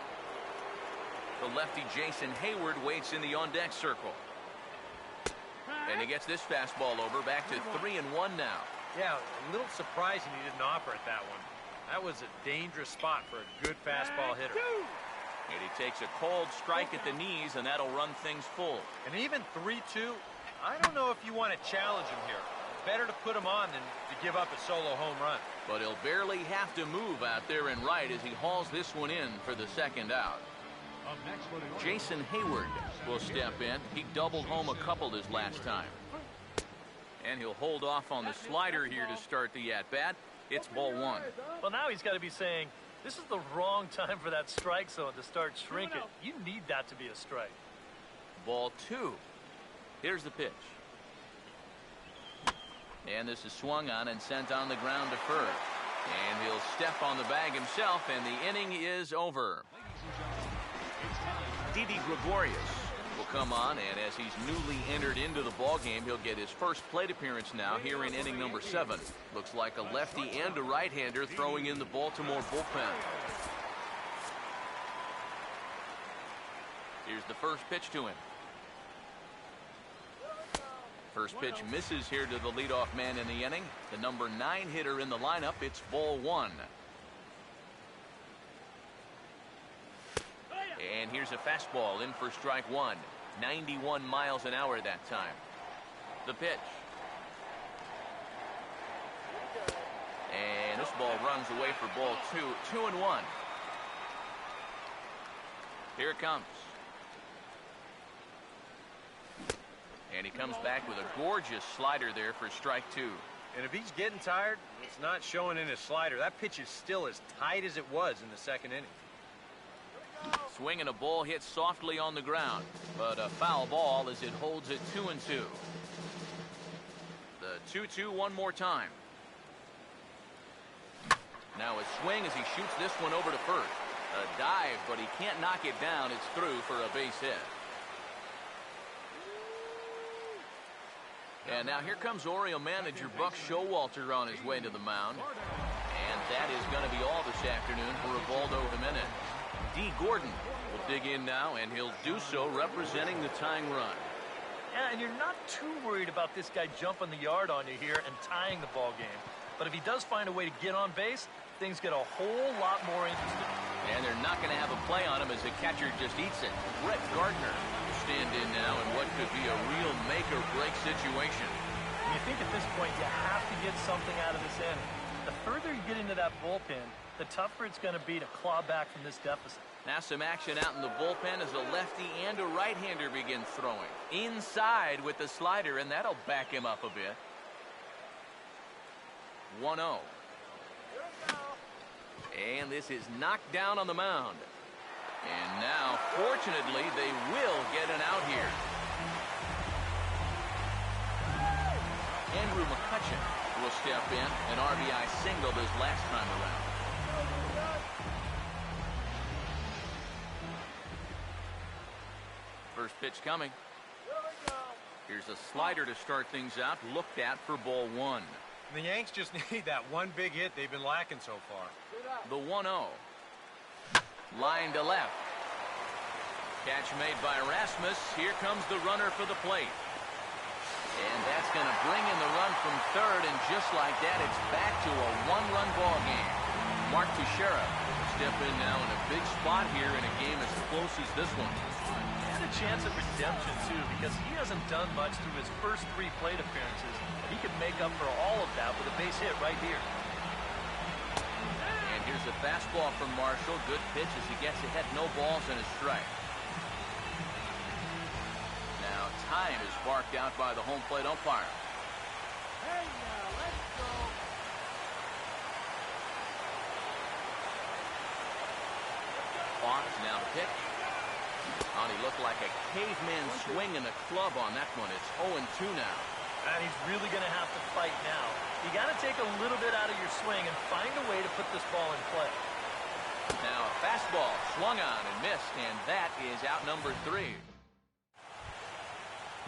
The lefty Jason Hayward waits in the on-deck circle. And he gets this fastball over. Back to 3-1 now. Yeah, a little surprising he didn't offer at that one. That was a dangerous spot for a good fastball hitter. And he takes a cold strike at the knees, and that'll run things full. And even 3-2, I don't know if you want to challenge him here. Better to put him on than to give up a solo home run. But he'll barely have to move out there in right as he hauls this one in for the second out. Jason Hayward will step in. He doubled home a couple his last time. And he'll hold off on the slider here to start the at-bat. It's ball 1. Well, now he's got to be saying, this is the wrong time for that strike zone to start shrinking. You need that to be a strike. Ball 2. Here's the pitch. And this is swung on and sent on the ground to first. And he'll step on the bag himself, and the inning is over. Didi Gregorius will come on, and as he's newly entered into the ballgame, he'll get his first plate appearance now here in inning number 7. Looks like a lefty and a right-hander throwing in the Baltimore bullpen. Here's the first pitch to him. First pitch misses here to the leadoff man in the inning. The number 9 hitter in the lineup. It's ball 1. And here's a fastball in for strike 1. 91 miles an hour that time. The pitch. And this ball runs away for ball 2. 2-1. Here it comes. And he comes back with a gorgeous slider there for strike 2. And if he's getting tired, it's not showing in his slider. That pitch is still as tight as it was in the second inning. Swinging a ball hit softly on the ground, but a foul ball as it holds it 2-2. The 2-2 one more time. Now a swing as he shoots this one over to first. A dive, but he can't knock it down. It's through for a base hit. And now here comes Oriole manager Buck Showalter on his way to the mound. And that is going to be all this afternoon for Ubaldo Jimenez. D. Gordon will dig in now, and he'll do so representing the tying run. Yeah, and you're not too worried about this guy jumping the yard on you here and tying the ball game. But if he does find a way to get on base, things get a whole lot more interesting. And they're not going to have a play on him as the catcher just eats it. Brett Gardner will stand in now in what could be a real make-or-break situation. You think at this point you have to get something out of this inning. The further you get into that bullpen, the tougher it's going to be to claw back from this deficit. Now some action out in the bullpen as a lefty and a right-hander begin throwing. Inside with the slider, and that'll back him up a bit. 1-0. And this is knocked down on the mound. And now, fortunately, they will get an out here. Andrew McCutcheon will step in. An RBI single this last time around. First pitch coming. Here's a slider to start things out. Looked at for ball 1. The Yanks just need that one big hit they've been lacking so far. The 1-0. Line to left. Catch made by Rasmus. Here comes the runner for the plate. And that's going to bring in the run from third, and just like that, it's back to a one-run ball game. Mark Teixeira will step in now in a big spot here in a game as close as this one. stand a chance at redemption, too, because he hasn't done much through his first 3 plate appearances, and he can make up for all of that with a base hit right here. And here's a fastball from Marshall. Good pitch as he gets ahead. No balls and a strike. Now time is barked out by the home plate umpire. Hey, now, let's go. Bonds now the pitch. Oh, he looked like a caveman swinging a club on that one. It's 0-2 now. And he's really going to have to fight now. You got to take a little bit out of your swing and find a way to put this ball in play. Now a fastball swung on and missed, and that is out number 3.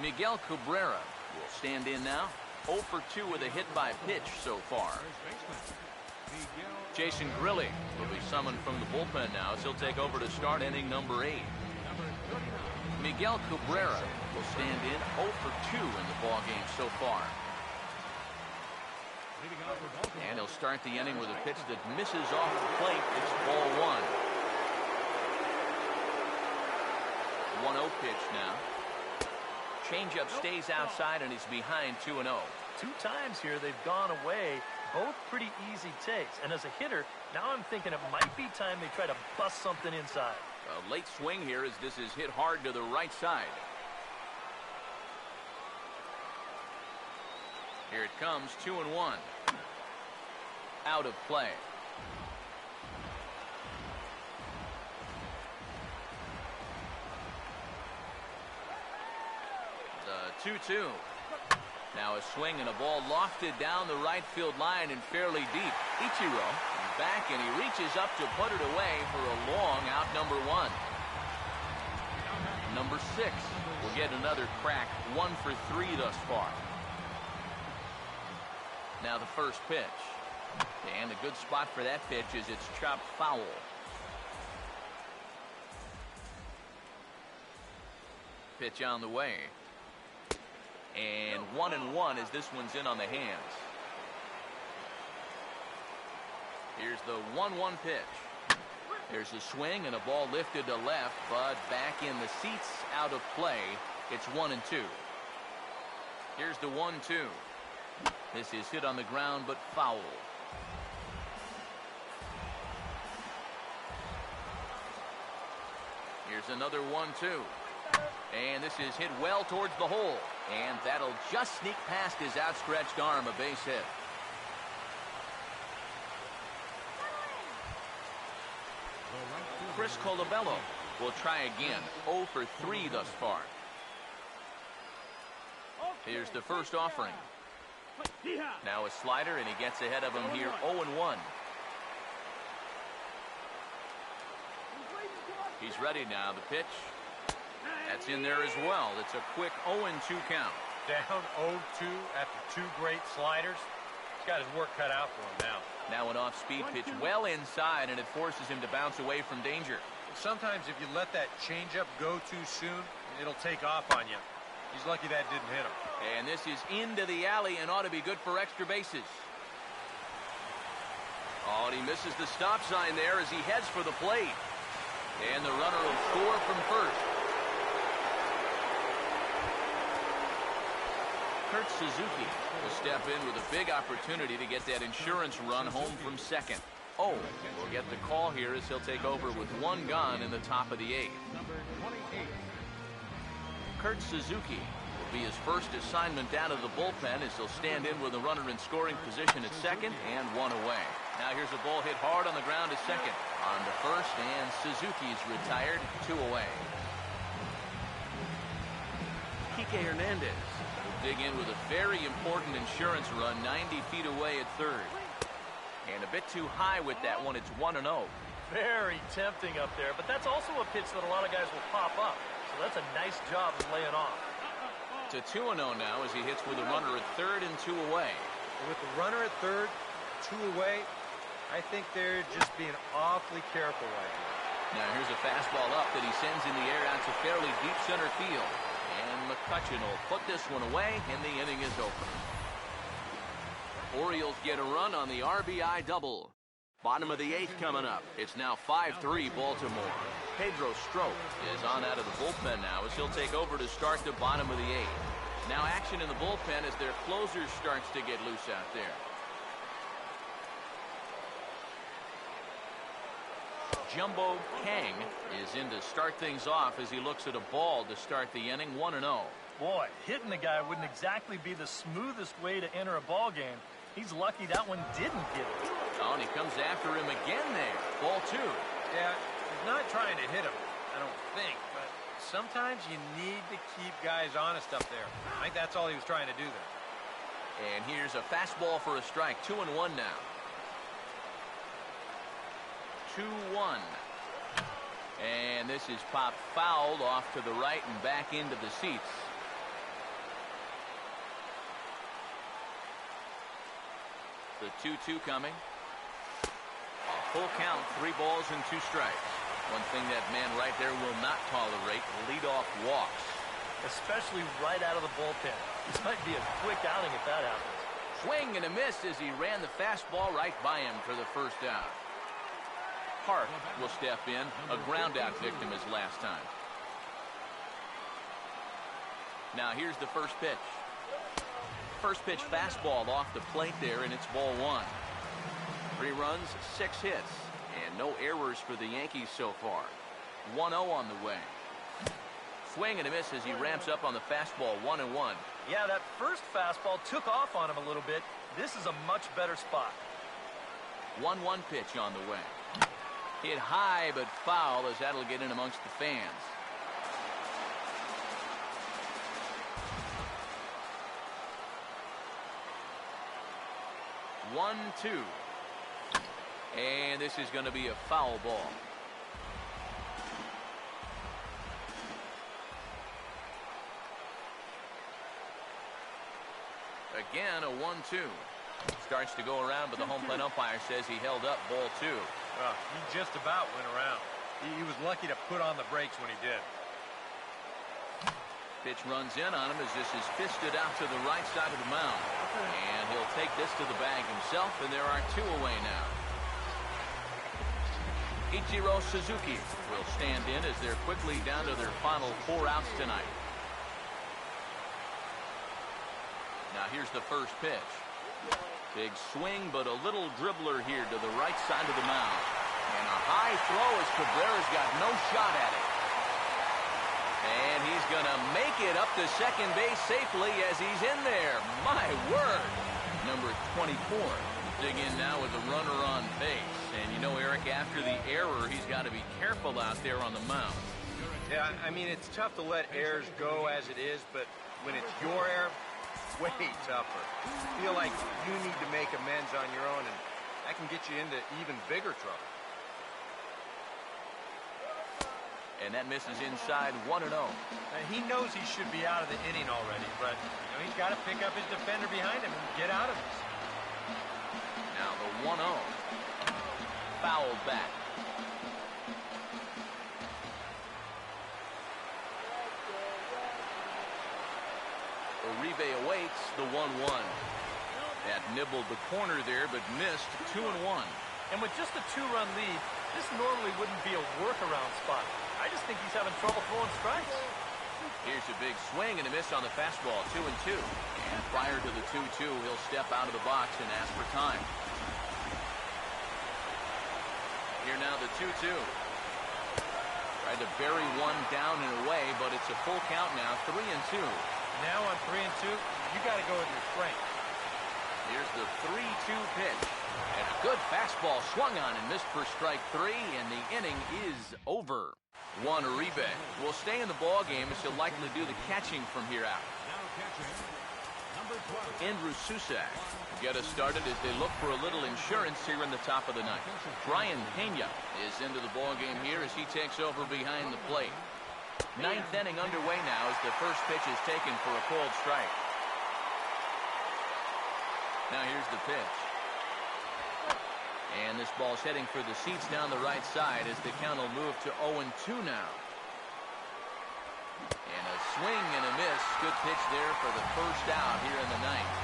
Miguel Cabrera will stand in now. 0 for 2 with a hit by pitch so far. Jason Grilli will be summoned from the bullpen now as he'll take over to start inning number 8. Miguel Cabrera will stand in 0 for 2 in the ball game so far. And he'll start the inning with a pitch that misses off the plate. It's ball 1. 1-0 pitch now. Changeup stays outside and he's behind 2-0. 2 times here they've gone away. Both pretty easy takes. And as a hitter, now I'm thinking it might be time they try to bust something inside. A late swing here as this is hit hard to the right side. Here it comes, 2-1. Out of play. The 2-2. Now a swing and a ball lofted down the right field line and fairly deep. Ichiro is back and he reaches up to put it away for a long out number 1. Number 6 will get another crack. 1 for 3 thus far. Now the first pitch. And a good spot for that pitch is it's chopped foul. Pitch on the way. And 1-1 as this one's in on the hands. Here's the 1-1 pitch. There's a swing and a ball lifted to left, but back in the seats, out of play. It's 1-2. Here's the 1-2. This is hit on the ground, but foul. Here's another 1-2. And this is hit well towards the hole. And that'll just sneak past his outstretched arm, a base hit. Chris Colabello will try again. 0 for 3 thus far. Here's the first offering. Now a slider, and he gets ahead of him here, 0-1. He's ready now. The pitch. That's in there as well. It's a quick 0-2 count. Down 0-2 after 2 great sliders. He's got his work cut out for him now. Now an off-speed pitch well inside, and it forces him to bounce away from danger. Sometimes if you let that changeup go too soon, it'll take off on you. He's lucky that didn't hit him. And this is into the alley and ought to be good for extra bases. Oh, and he misses the stop sign there as he heads for the plate. And the runner will score from first. Kurt Suzuki will step in with a big opportunity to get that insurance run home from second. Oh, we'll get the call here as he'll take over with 1 gone in the top of the 8th. Kurt Suzuki will be his first assignment down to the bullpen as he'll stand in with a runner in scoring position at second and 1 away. Now here's a ball hit hard on the ground to second. On to first, and Suzuki's retired, 2 away. Kike Hernandez will dig in with a very important insurance run 90 feet away at third. And a bit too high with that one. It's 1-0. Very tempting up there, but that's also a pitch that a lot of guys will pop up. So that's a nice job of laying off. To 2-0 now as he hits with a runner at third and 2 away. With the runner at third, 2 away, I think they're just being awfully careful right now. Now here's a fastball up that he sends in the air out to fairly deep center field. And McCutcheon will put this one away, and the inning is over. Orioles get a run on the RBI double. Bottom of the 8th coming up. It's now 5-3 Baltimore. Pedro Strop is on out of the bullpen now as he'll take over to start the bottom of the 8th. Now action in the bullpen as their closer starts to get loose out there. Jumbo Kang is in to start things off as he looks at a ball to start the inning, 1-0. Boy, hitting the guy wouldn't exactly be the smoothest way to enter a ball game. He's lucky that one didn't get it. Oh, and he comes after him again there. Ball 2. Yeah, he's not trying to hit him, I don't think, but sometimes you need to keep guys honest up there. I think that's all he was trying to do there. And here's a fastball for a strike. 2-1 now. 2-1. And this is popped fouled off to the right and back into the seats. The 2-2 coming. A full count, 3 balls and 2 strikes. One thing that man right there will not tolerate, leadoff walks. Especially right out of the bullpen. This might be a quick outing if that happens. Swing and a miss as he ran the fastball right by him for the first out. Hart will step in, a ground out victim as last time. Now here's the first pitch. First pitch fastball off the plate there, and it's ball 1. 3 runs, 6 hits, and no errors for the Yankees so far. 1-0 on the way. Swing and a miss as he ramps up on the fastball, 1-1. Yeah, that first fastball took off on him a little bit. This is a much better spot. 1-1 pitch on the way. Hit high but foul as that'll get in amongst the fans. One, 2. And this is going to be a foul ball. Again, a 1-2. Starts to go around, but the home plate umpire says he held up ball 2. Well, he just about went around. He was lucky to put on the brakes when he did. Pitch runs in on him as this is fisted out to the right side of the mound. And he'll take this to the bag himself, and there are 2 away now. Ichiro Suzuki will stand in as they're quickly down to their final 4 outs tonight. Now here's the first pitch. Big swing, but a little dribbler here to the right side of the mound. And a high throw as Cabrera's got no shot at it. And he's going to make it up to second base safely as he's in there. My word. Number 24. Dig in now with a runner on base. And you know, Eric, after the error, he's got to be careful out there on the mound. Yeah, I mean, it's tough to let errors go as it is, but when it's your error, way tougher. You feel like you need to make amends on your own, and that can get you into even bigger trouble. And that misses inside, 1-0. He knows he should be out of the inning already, but he's got to pick up his defender behind him and get out of this. Now the 1-0. Fouled back. Uribe awaits the 1-1. That nibbled the corner there, but missed. 2-1. And with just a 2-run lead, this normally wouldn't be a workaround spot. I just think he's having trouble throwing strikes. Here's a big swing and a miss on the fastball. 2-2. And prior to the 2-2, he'll step out of the box and ask for time. Here now the 2-2. Tried to bury one down and away, but it's a full count now. 3-2. Now on 3-2, you got to go with your strength. Here's the 3-2 pitch. And a good fastball swung on and missed for strike 3, and the inning is over. Juan Uribe will stay in the ball game as he'll likely do the catching from here out. Now catching, number 12. Andrew Susak get us started as they look for a little insurance here in the top of the ninth. Brian Pena is into the ball game here as he takes over behind the plate. Ninth inning underway now as the first pitch is taken for a called strike. Now here's the pitch. And this ball's heading for the seats down the right side as the count will move to 0-2 now. And a swing and a miss. Good pitch there for the first out here in the ninth.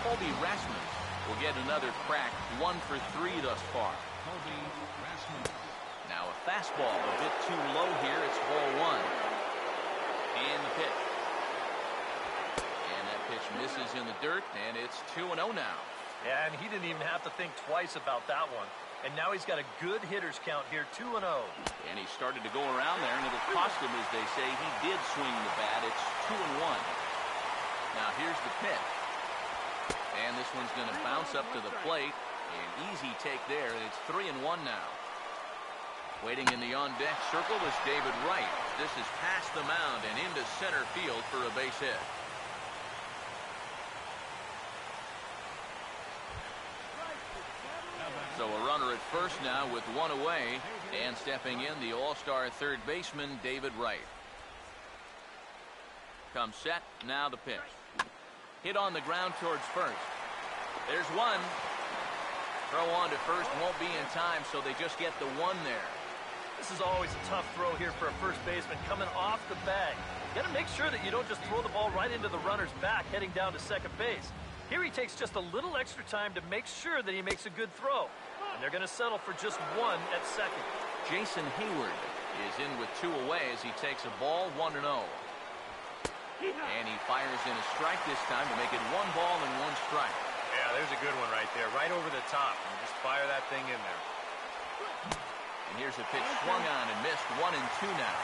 Colby Rasmus will get another crack. 1 for 3 thus far. Colby Rasmus. Now a fastball a bit too low here. It's ball one. And the pitch. And that pitch misses in the dirt, and it's 2-0 now. Yeah, and he didn't even have to think twice about that one. And now he's got a good hitter's count here, 2-0. And he started to go around there, and it'll cost him, as they say. He did swing the bat. It's 2-1. Now here's the pitch. And this one's going to bounce up to the plate. An easy take there, and it's 3-1 now. Waiting in the on-deck circle is David Wright. This is past the mound and into center field for a base hit. So a runner at first now with one away, and stepping in, the all-star third baseman, David Wright. Comes set, now the pitch. Hit on the ground towards first. There's one. Throw on to first won't be in time, so they just get the one there. This is always a tough throw here for a first baseman coming off the bag. You got to make sure that you don't just throw the ball right into the runner's back heading down to second base. Here he takes just a little extra time to make sure that he makes a good throw. And they're going to settle for just one at second. Jason Hayward is in with two away as he takes a ball, 1-0. And he fires in a strike this time to make it 1 ball and 1 strike. Yeah, there's a good one right there, right over the top. And just fire that thing in there. And here's a pitch swung on and missed, 1-2 now.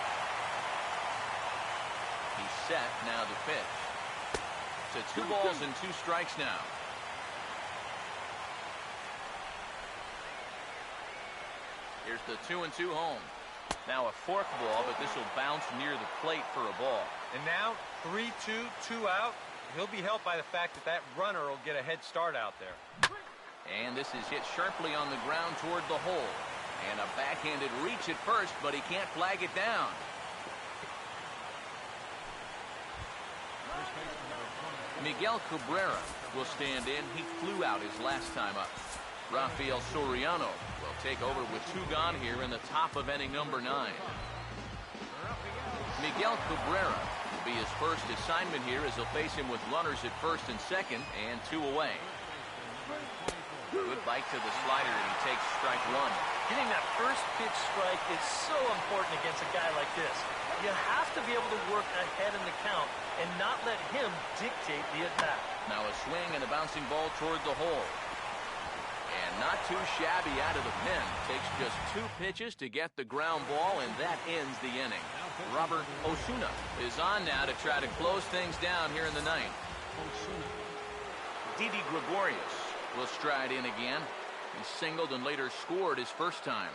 He's set, now the pitch. So 2 balls and 2 strikes now. Here's the 2-2 home. Now a fork ball, but this will bounce near the plate for a ball. And now 3-2, 2 out. He'll be helped by the fact that that runner will get a head start out there. And this is hit sharply on the ground toward the hole. And a backhanded reach at first, but he can't flag it down. Miguel Cabrera will stand in. He flew out his last time up. Rafael Soriano will take over with 2 gone here in the top of inning number 9. Miguel Cabrera will be his first assignment here as he'll face him with runners at first and second and 2 away. Good bite to the slider, and he takes strike 1. Getting that first pitch strike is so important against a guy like this. You have to be able to work ahead in the count and not let him dictate the attack. Now a swing and a bouncing ball toward the hole. And not too shabby out of the pen. Takes just 2 pitches to get the ground ball, and that ends the inning. Robert Osuna is on now to try to close things down here in the 9th. Didi Gregorius will stride in again. He singled and later scored his first time.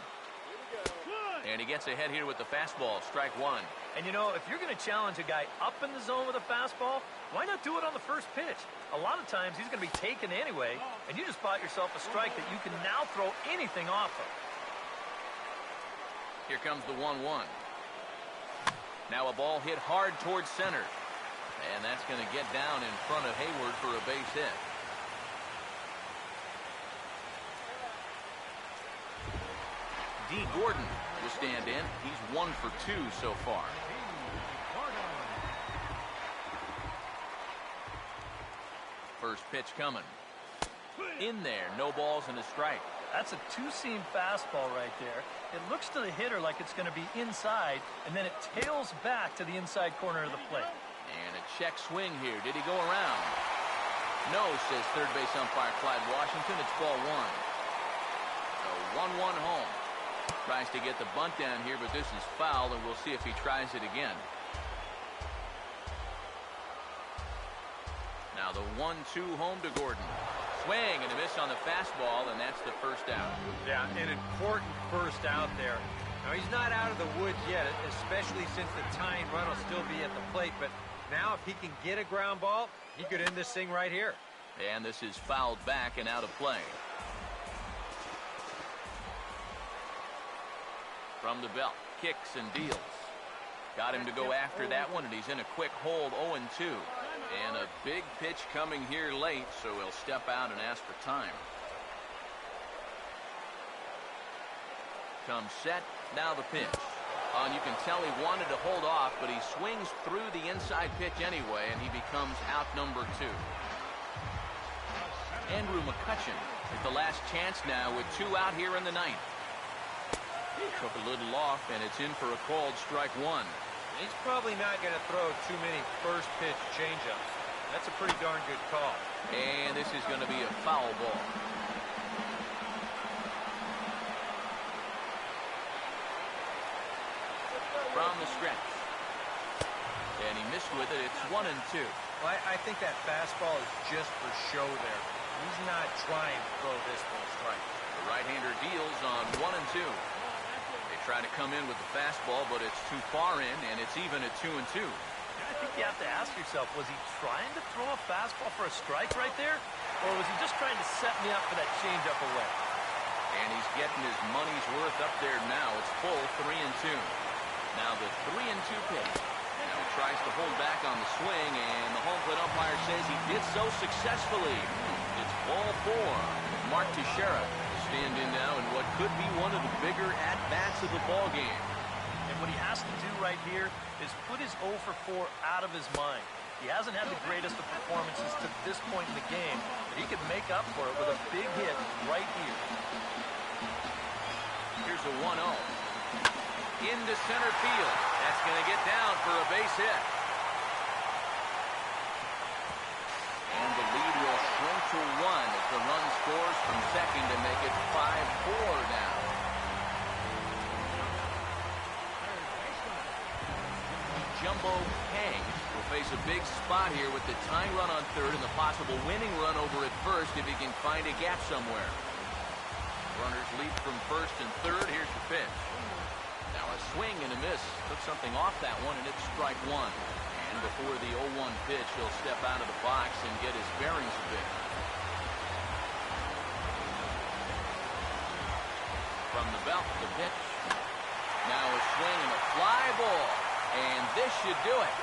And he gets ahead here with the fastball, strike 1. And you know, if you're going to challenge a guy up in the zone with a fastball, why not do it on the first pitch? A lot of times he's going to be taken anyway, and you just bought yourself a strike that you can now throw anything off of. Here comes the 1-1. Now a ball hit hard towards center. And that's going to get down in front of Hayward for a base hit. D. Gordon will stand in. He's 1 for 2 so far. First pitch coming. In there, no balls and a strike. That's a 2-seam fastball right there. It looks to the hitter like it's going to be inside, and then it tails back to the inside corner of the plate. And a check swing here. Did he go around? No, says third base umpire Clyde Washington. It's ball 1. So 1-1 home. Tries to get the bunt down here, but this is foul, and we'll see if he tries it again. Now the 1-2 home to Gordon. Swing and a miss on the fastball, and that's the first out. Yeah, an important first out there. Now, he's not out of the woods yet, especially since the tying run will still be at the plate. But now, if he can get a ground ball, he could end this thing right here. And this is fouled back and out of play. From the belt, kicks and deals. Got him to go after that one, and he's in a quick hold, 0-2. And a big pitch coming here late, so he'll step out and ask for time. Comes set, now the pitch. And you can tell he wanted to hold off, but he swings through the inside pitch anyway, and he becomes out number 2. Andrew McCutchen with the last chance now with 2 out here in the 9th. Took a little off, and it's in for a called strike one. He's probably not going to throw too many first pitch changeups. That's a pretty darn good call. And this is going to be a foul ball. From the stretch. And he missed with it. It's 1-2. Well, I think that fastball is just for show there. He's not trying to throw this for a strike. The right-hander deals on 1-2. They try to come in with the fastball, but it's too far in, and it's even at 2-2. I think you have to ask yourself, was he trying to throw a fastball for a strike right there? Or was he just trying to set me up for that changeup away? And he's getting his money's worth up there now. It's full 3-2. Now the 3-2 pitch. Now he tries to hold back on the swing, and the home plate umpire says he did so successfully. It's ball 4. Mark Teixeira to stand in now in what could be one of the bigger at-bats of the ball game. And what he has to do right here is put his 0 for 4 out of his mind. He hasn't had the greatest of performances to this point in the game, but he could make up for it with a big hit right here. Here's a 1-0. Into center field. That's going to get down for a base hit. And the lead will shrink to 1 as the run scores from second to make it 5-4 now. Jumbo Kang will face a big spot here with the tying run on third and the possible winning run over at first if he can find a gap somewhere. Runners leap from first and third. Here's the pitch. Now a swing and a miss. Took something off that one, and it's strike one. And before the 0-1 pitch, he'll step out of the box and get his bearings a bit. From the belt, the pitch. Now a swing and a fly ball. And this should do it.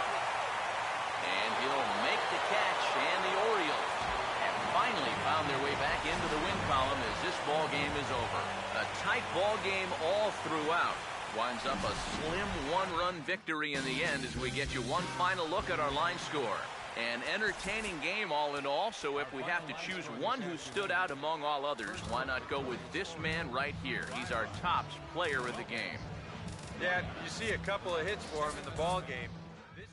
And he'll make the catch, and the Orioles have finally found their way back into the win column as this ball game is over. A tight ball game all throughout. Winds up a slim one-run victory in the end as we get you one final look at our line score. An entertaining game all in all, so if we have to choose one who stood out among all others, why not go with this man right here? He's our top player of the game. Yeah, you see a couple of hits for him in the ball game. This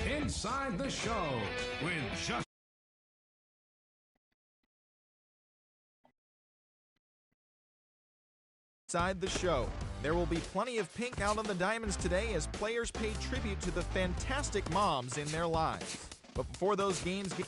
Inside the Show with just Inside the Show. There will be plenty of pink out on the diamonds today as players pay tribute to the fantastic moms in their lives. But before those games get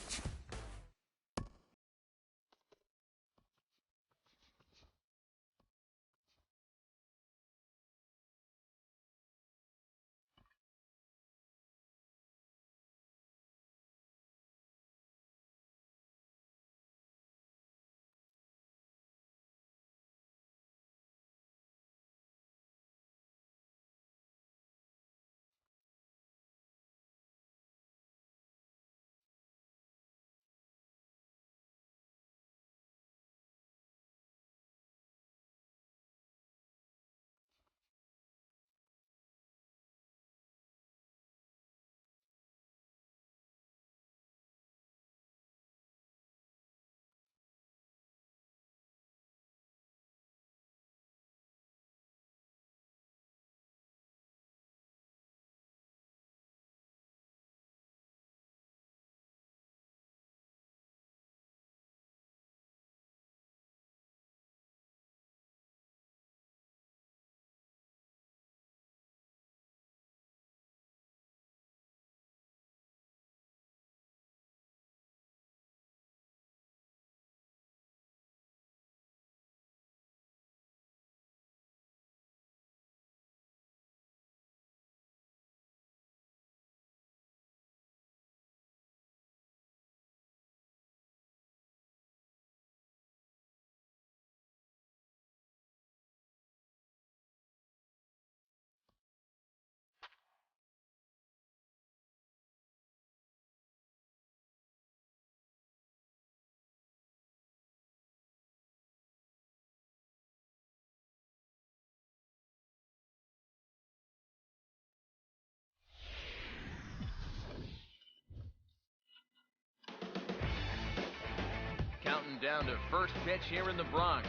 down to first pitch here in the Bronx.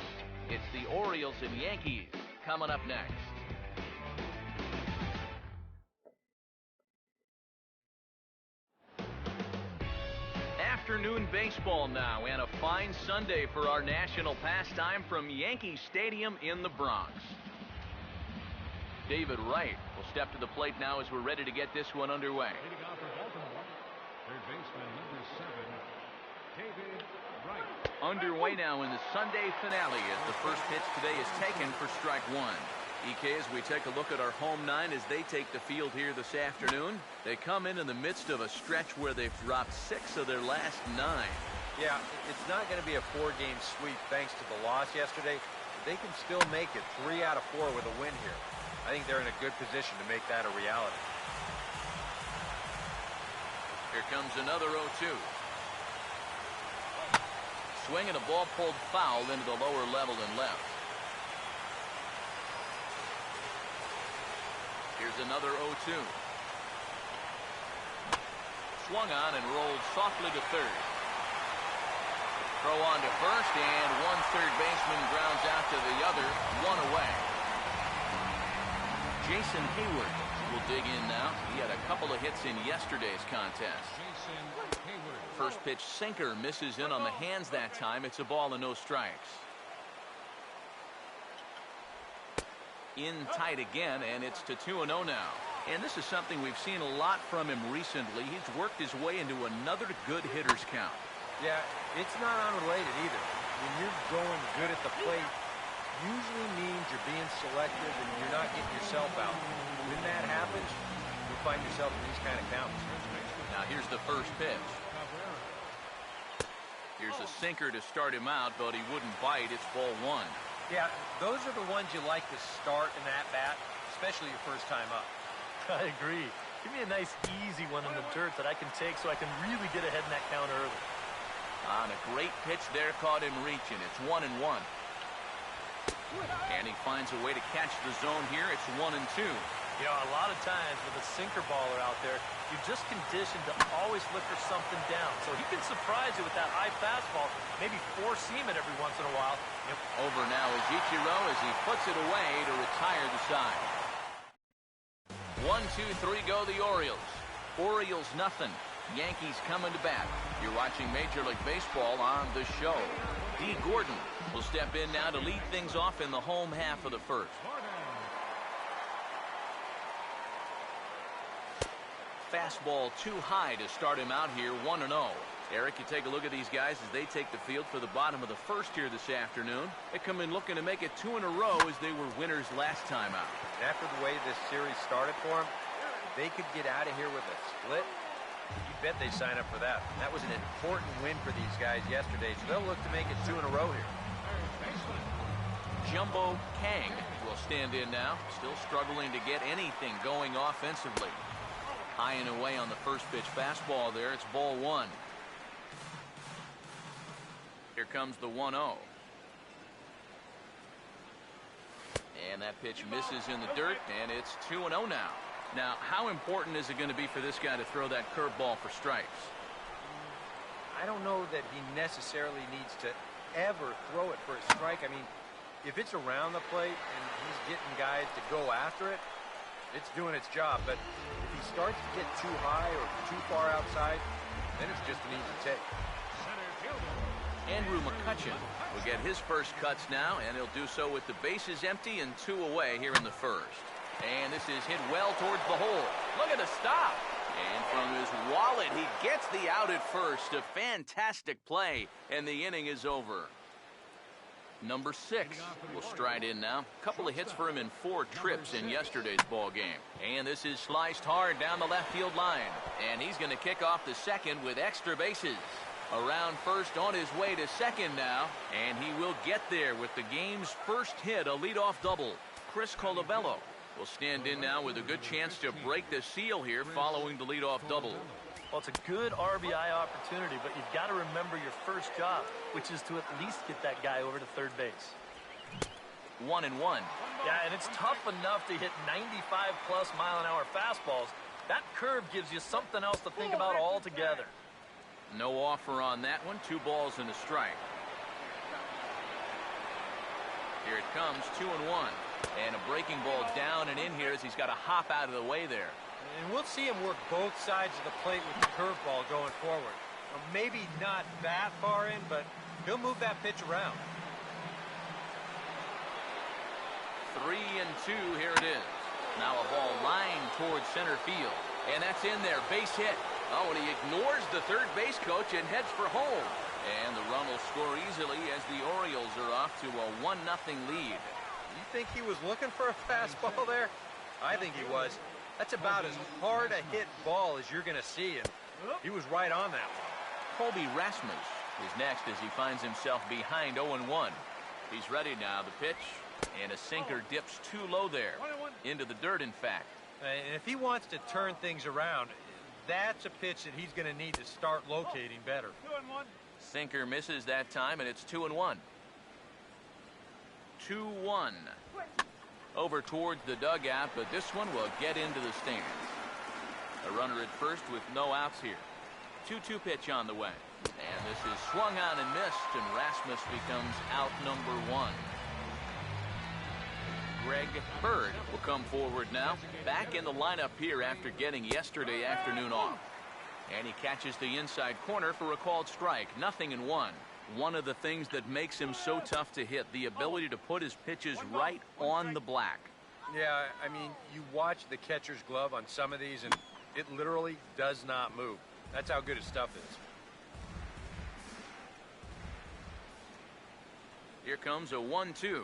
It's the Orioles and Yankees coming up next. Afternoon baseball now, and a fine Sunday for our national pastime from Yankee Stadium in the Bronx. David Wright will step to the plate now as we're ready to get this one underway. Leading off for Baltimore, third baseman number 7, David Wright. Underway now in the Sunday finale as the first pitch today is taken for strike one. EK, as we take a look at our home nine as they take the field here this afternoon, they come in the midst of a stretch where they've dropped 6 of their last 9. Yeah, it's not going to be a 4-game sweep thanks to the loss yesterday. But they can still make it 3 out of 4 with a win here. I think they're in a good position to make that a reality. Here comes another 0-2. Swing and a ball pulled foul into the lower level and left. Here's another 0-2. Swung on and rolled softly to third. Throw on to first, and one third baseman grounds out to the other, 1 away. Jason Hayward will dig in now. He had a couple of hits in yesterday's contest. First pitch sinker misses in on the hands that time. It's a ball and no strikes. In tight again, and it's to 2-0 now. And this is something we've seen a lot from him recently. He's worked his way into another good hitter's count. Yeah, it's not unrelated either. When you're going good at the plate, usually means you're being selective and you're not getting yourself out. When that happens, you'll find yourself in these kind of counts. Now here's the first pitch. Here's a sinker to start him out, but he wouldn't bite. It's ball 1. Yeah, those are the ones you like to start in that bat, especially your first time up. I agree. Give me a nice, easy one in the dirt that I can take so I can really get ahead in that count early. On a great pitch there, caught him reaching. It's 1-1. And he finds a way to catch the zone here. It's 1-2. You know, a lot of times with a sinker baller out there, you're just conditioned to always look for something down. So he can surprise you with that high fastball, maybe four-seam it every once in a while. Over now is Ichiro as he puts it away to retire the side. 1-2-3 go the Orioles. Orioles nothing. Yankees coming to bat. You're watching Major League Baseball on the show. D. Gordon will step in now to lead things off in the home half of the first. Fastball too high to start him out here, 1-0. Eric, you take a look at these guys as they take the field for the bottom of the first here this afternoon. They come in looking to make it 2 in a row as they were winners last time out. After the way this series started for them, if they could get out of here with a split, you bet they sign up for that. That was an important win for these guys yesterday, so they'll look to make it 2 in a row here. Jumbo Kang will stand in now, still struggling to get anything going offensively. High and away on the first pitch fastball there. It's ball 1. Here comes the 1-0. And that pitch misses in the dirt, and it's 2-0 now. Now, how important is it going to be for this guy to throw that curveball for strikes? I don't know that he necessarily needs to ever throw it for a strike. I mean, if it's around the plate and he's getting guys to go after it, it's doing its job. But if he starts to get too high or too far outside, then it's just an easy take. Andrew McCutcheon will get his first cuts now, and he'll do so with the bases empty and 2 away here in the first. And this is hit well towards the hole. Look at the stop. And from his wallet, he gets the out at first. A fantastic play, and the inning is over. Number 6 will stride in now. A couple of hits for him in 4 trips in yesterday's ball game. And this is sliced hard down the left field line. And he's going to kick off the second with extra bases. Around first, on his way to second now. And he will get there with the game's first hit, a leadoff double. Chris Colabello will stand in now with a good chance to break the seal here following the leadoff double. Well, it's a good RBI opportunity, but you've got to remember your first job, which is to at least get that guy over to third base. 1-1. Yeah, and it's tough enough to hit 95-plus mile-an-hour fastballs. That curve gives you something else to think about altogether. No offer on that one. 2 balls and a strike. Here it comes, 2-1. And a breaking ball down and in here as he's got to hop out of the way there. And we'll see him work both sides of the plate with the curveball going forward. Maybe not that far in, but he'll move that pitch around. 3-2, here it is. Now a ball lined towards center field. And that's in there, base hit. Oh, and he ignores the third base coach and heads for home. And the run will score easily as the Orioles are off to a 1-0 lead. You think he was looking for a fastball there? I think he was. That's about as hard a hit ball as you're going to see, and he was right on that one. Colby Rasmus is next as he finds himself behind 0-1. He's ready now. The pitch, and a sinker dips too low there. Into the dirt, in fact. And if he wants to turn things around, that's a pitch that he's going to need to start locating better. 2-1. Sinker misses that time, and it's 2-1. 2-1. Over towards the dugout, but this one will get into the stands. A runner at first with no outs here. 2-2 pitch on the way. And this is swung on and missed, and Rasmus becomes out number 1. Greg Bird will come forward now. Back in the lineup here after getting yesterday afternoon off. And he catches the inside corner for a called strike. 0-1. One of the things that makes him so tough to hit, the ability to put his pitches right on the black. Yeah, I mean, you watch the catcher's glove on some of these, and it literally does not move. That's how good his stuff is. Here comes a 1-2.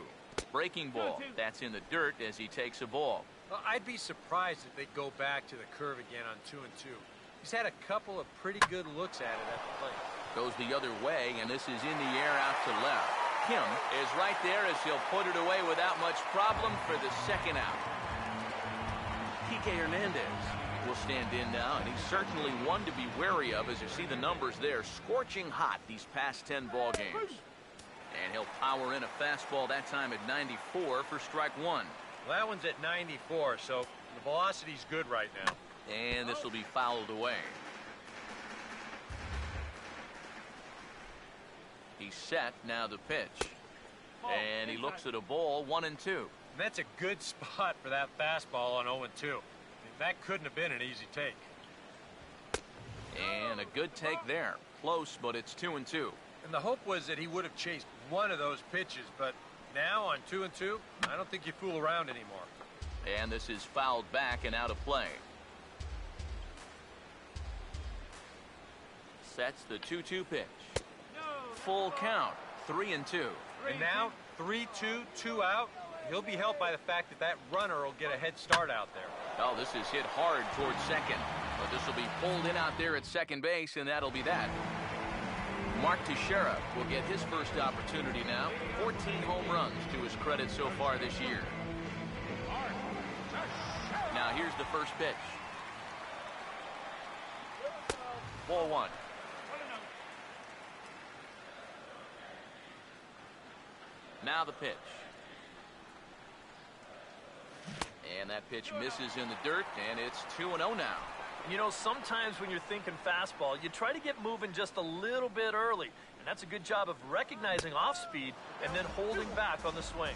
Breaking ball. That's in the dirt as he takes a ball. Well, I'd be surprised if they go back to the curve again on 2-2. He's had a couple of pretty good looks at it at the plate. Goes the other way, and this is in the air out to left. Kim is right there as he'll put it away without much problem for the second out. Kike Hernandez will stand in now, and he's certainly one to be wary of as you see the numbers there. Scorching hot these past 10 ball games. And he'll power in a fastball that time at 94 for strike 1. Well, that one's at 94, so the velocity's good right now. And this will be fouled away. He's set, now the pitch. And he looks at a ball, 1-2. And that's a good spot for that fastball on 0-2. That couldn't have been an easy take. And a good take there. Close, but it's 2-2. And the hope was that he would have chased one of those pitches, but now on 2-2, I don't think you fool around anymore. And this is fouled back and out of play. Sets the 2-2 pitch. Full count, 3-2. And now 3-2, 2 out. He'll be helped by the fact that that runner will get a head start out there. Oh, this is hit hard towards second. But this will be pulled in out there at second base, and that'll be that. Mark Teixeira will get his first opportunity now. 14 home runs to his credit so far this year. Now here's the first pitch. Ball 1. Now the pitch. And that pitch misses in the dirt, and it's 2-0 now. You know, sometimes when you're thinking fastball, you try to get moving just a little bit early. And that's a good job of recognizing off speed and then holding back on the swing.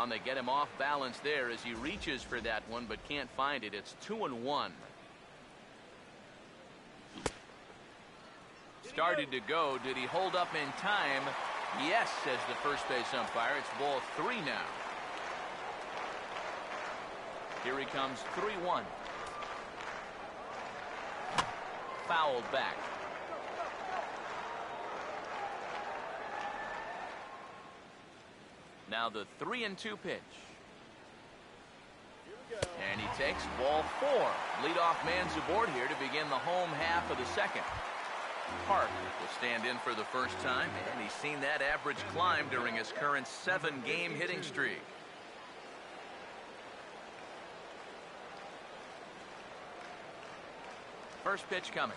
They get him off balance there as he reaches for that one but can't find it. It's 2-1. Started to go. Did he hold up in time? Yes, says the first base umpire. It's ball 3 now. Here he comes, 3-1. Fouled back. Now the 3-2 pitch. And he takes ball 4. Leadoff man's aboard here to begin the home half of the second. Park will stand in for the first time, and he's seen that average climb during his current 7-game hitting streak. First pitch coming.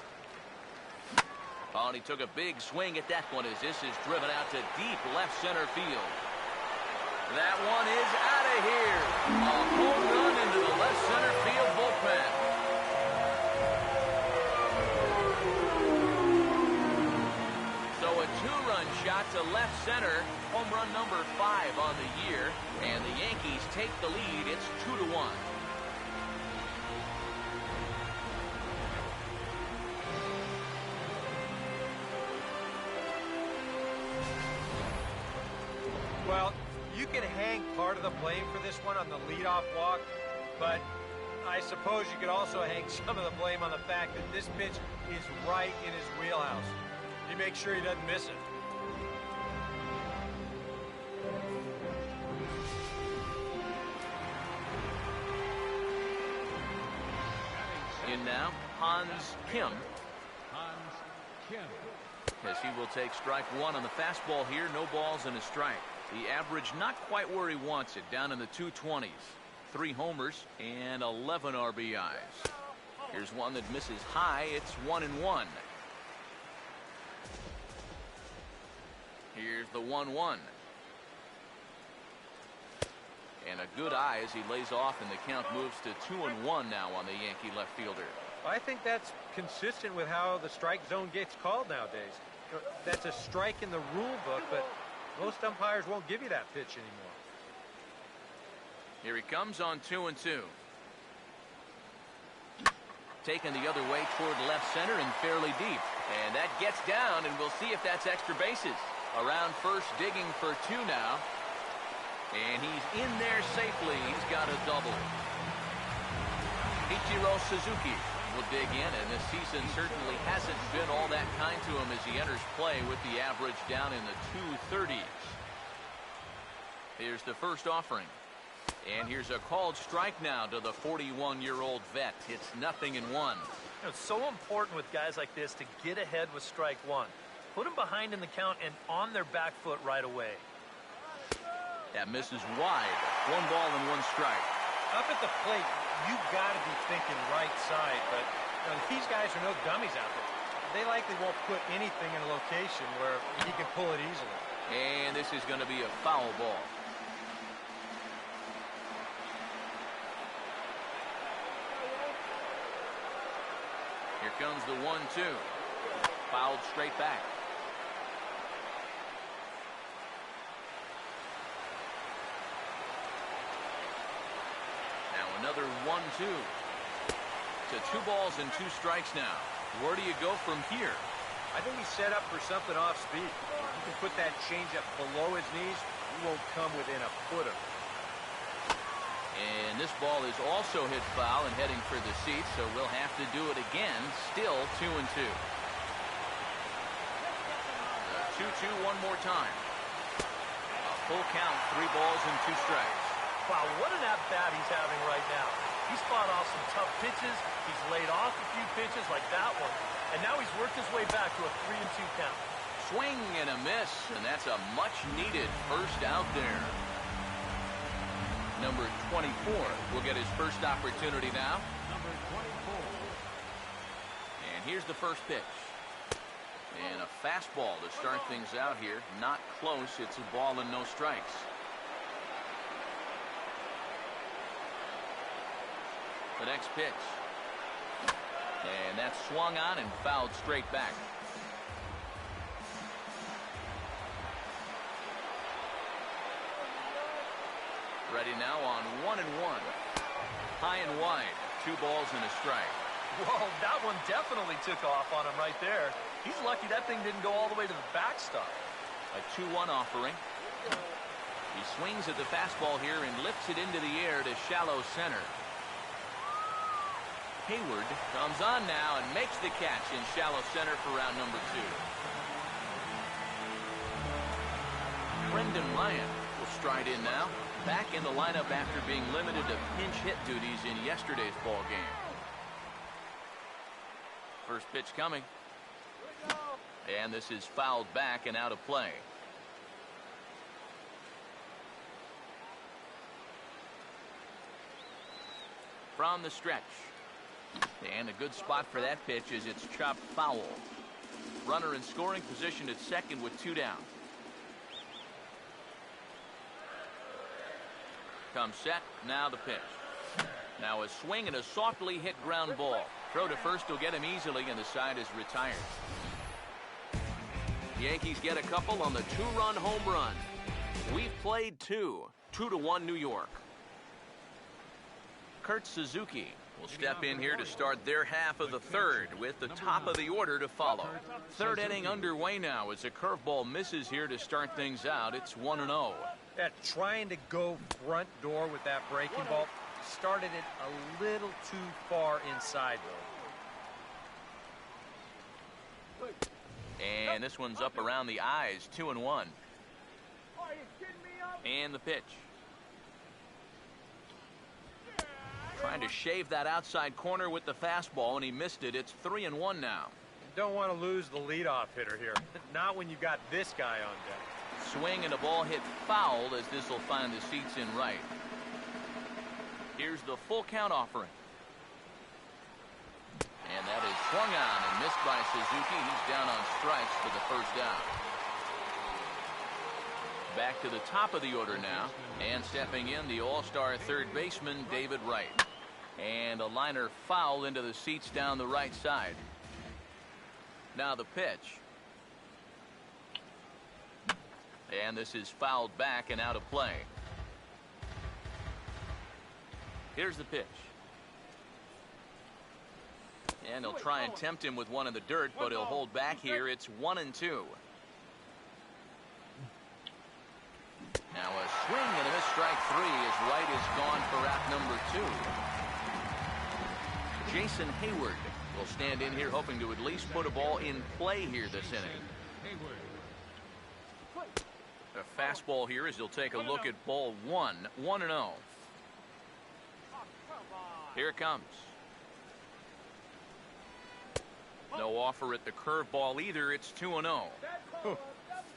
Oh, and he took a big swing at that one as this is driven out to deep left center field. That one is out of here. A home run into the left center field bullpen. So a 2-run shot to left left center. Home run number 5 on the year. And the Yankees take the lead. It's 2-1. Well, you can hang part of the blame for this one on the leadoff walk, but I suppose you could also hang some of the blame on the fact that this pitch is right in his wheelhouse. He makes sure he doesn't miss it. In now, Hans Kim. Hans Kim. As he will take strike 1 on the fastball here. No balls and a strike. The average not quite where he wants it, down in the 220s. 3 homers and 11 RBIs. Here's one that misses high. It's 1-1. Here's the 1-1. And a good eye as he lays off, and the count moves to 2-1 now on the Yankee left fielder. I think that's consistent with how the strike zone gets called nowadays. That's a strike in the rule book, but most umpires won't give you that pitch anymore. Here he comes on 2-2. Taken the other way toward left center and fairly deep. And that gets down, and we'll see if that's extra bases. Around first, digging for 2 now. And he's in there safely. He's got a double. Ichiro Suzuki will dig in, and this season certainly hasn't been all that kind to him as he enters play with the average down in the 230s. Here's the first offering. And here's a called strike now to the 41-year-old vet. It's 0-1. It's so important with guys like this to get ahead with strike 1. Put them behind in the count and on their back foot right away. That misses wide. 1 ball and 1 strike. Up at the plate, you've got to be thinking right side, but these guys are no dummies out there. They likely won't put anything in a location where he can pull it easily. And this is going to be a foul ball. Here comes the 1-2. Fouled straight back. Now another 1-2. To 2 balls and 2 strikes now. Where do you go from here? I think he's set up for something off speed. You can put that changeup below his knees. He won't come within a foot of it. And this ball is also hit foul and heading for the seats, so we'll have to do it again. Still 2-2. The 2-2 one more time. A full count, 3 balls and 2 strikes. Wow, what an at-bat he's having right now. He's fought off some tough pitches. He's laid off a few pitches like that one. And now he's worked his way back to a 3-2 count. Swing and a miss, and that's a much-needed first out there. Number 24 will get his first opportunity now. Number 24. And here's the first pitch. And a fastball to start things out here. Not close. It's a ball and no strikes. The next pitch. And that's swung on and fouled straight back. Ready now on 1-1. High and wide. 2 balls and a strike. Whoa, that one definitely took off on him right there. He's lucky that thing didn't go all the way to the backstop. A 2-1 offering. He swings at the fastball here and lifts it into the air to shallow center. Hayward comes on now and makes the catch in shallow center for round number 2. Brendan Ryan will stride in now. Back in the lineup after being limited to pinch hit duties in yesterday's ball game. First pitch coming. And this is fouled back and out of play. From the stretch. And a good spot for that pitch as it's chopped foul. Runner in scoring position at second with 2 down. Comes set. Now the pitch. Now a swing and a softly hit ground ball. Throw to first will get him easily, and the side is retired. Yankees get a couple on the 2-run home run. We've played 2-1 New York. Kurt Suzuki will step in here to start their half of the third with the top of the order to follow. Third inning underway now as a curveball misses here to start things out. It's 1-0. Yeah, trying to go front door with that breaking ball started it a little too far inside, though. And this one's up around the eyes, 2-1. And the pitch. Trying to shave that outside corner with the fastball, and he missed it. It's 3-1 now. You don't want to lose the leadoff hitter here. Not when you got this guy on deck. Swing and a ball hit foul as this will find the seats in right. Here's the full count offering. And that is swung on and missed by Suzuki. He's down on strikes for the first down. Back to the top of the order now. And stepping in, the all-star third baseman, David Wright. And a liner foul into the seats down the right side. Now the pitch. And this is fouled back and out of play. Here's the pitch. And he'll try and tempt him with one in the dirt, but he'll hold back here. It's 1-2. Now a swing and a miss, strike three, as Wright is gone for out number 2. Jason Hayward will stand in here hoping to at least put a ball in play here this inning. A fastball here as he'll take a look at ball 1, 1-0. Here it comes. No offer at the curveball either. It's 2-0.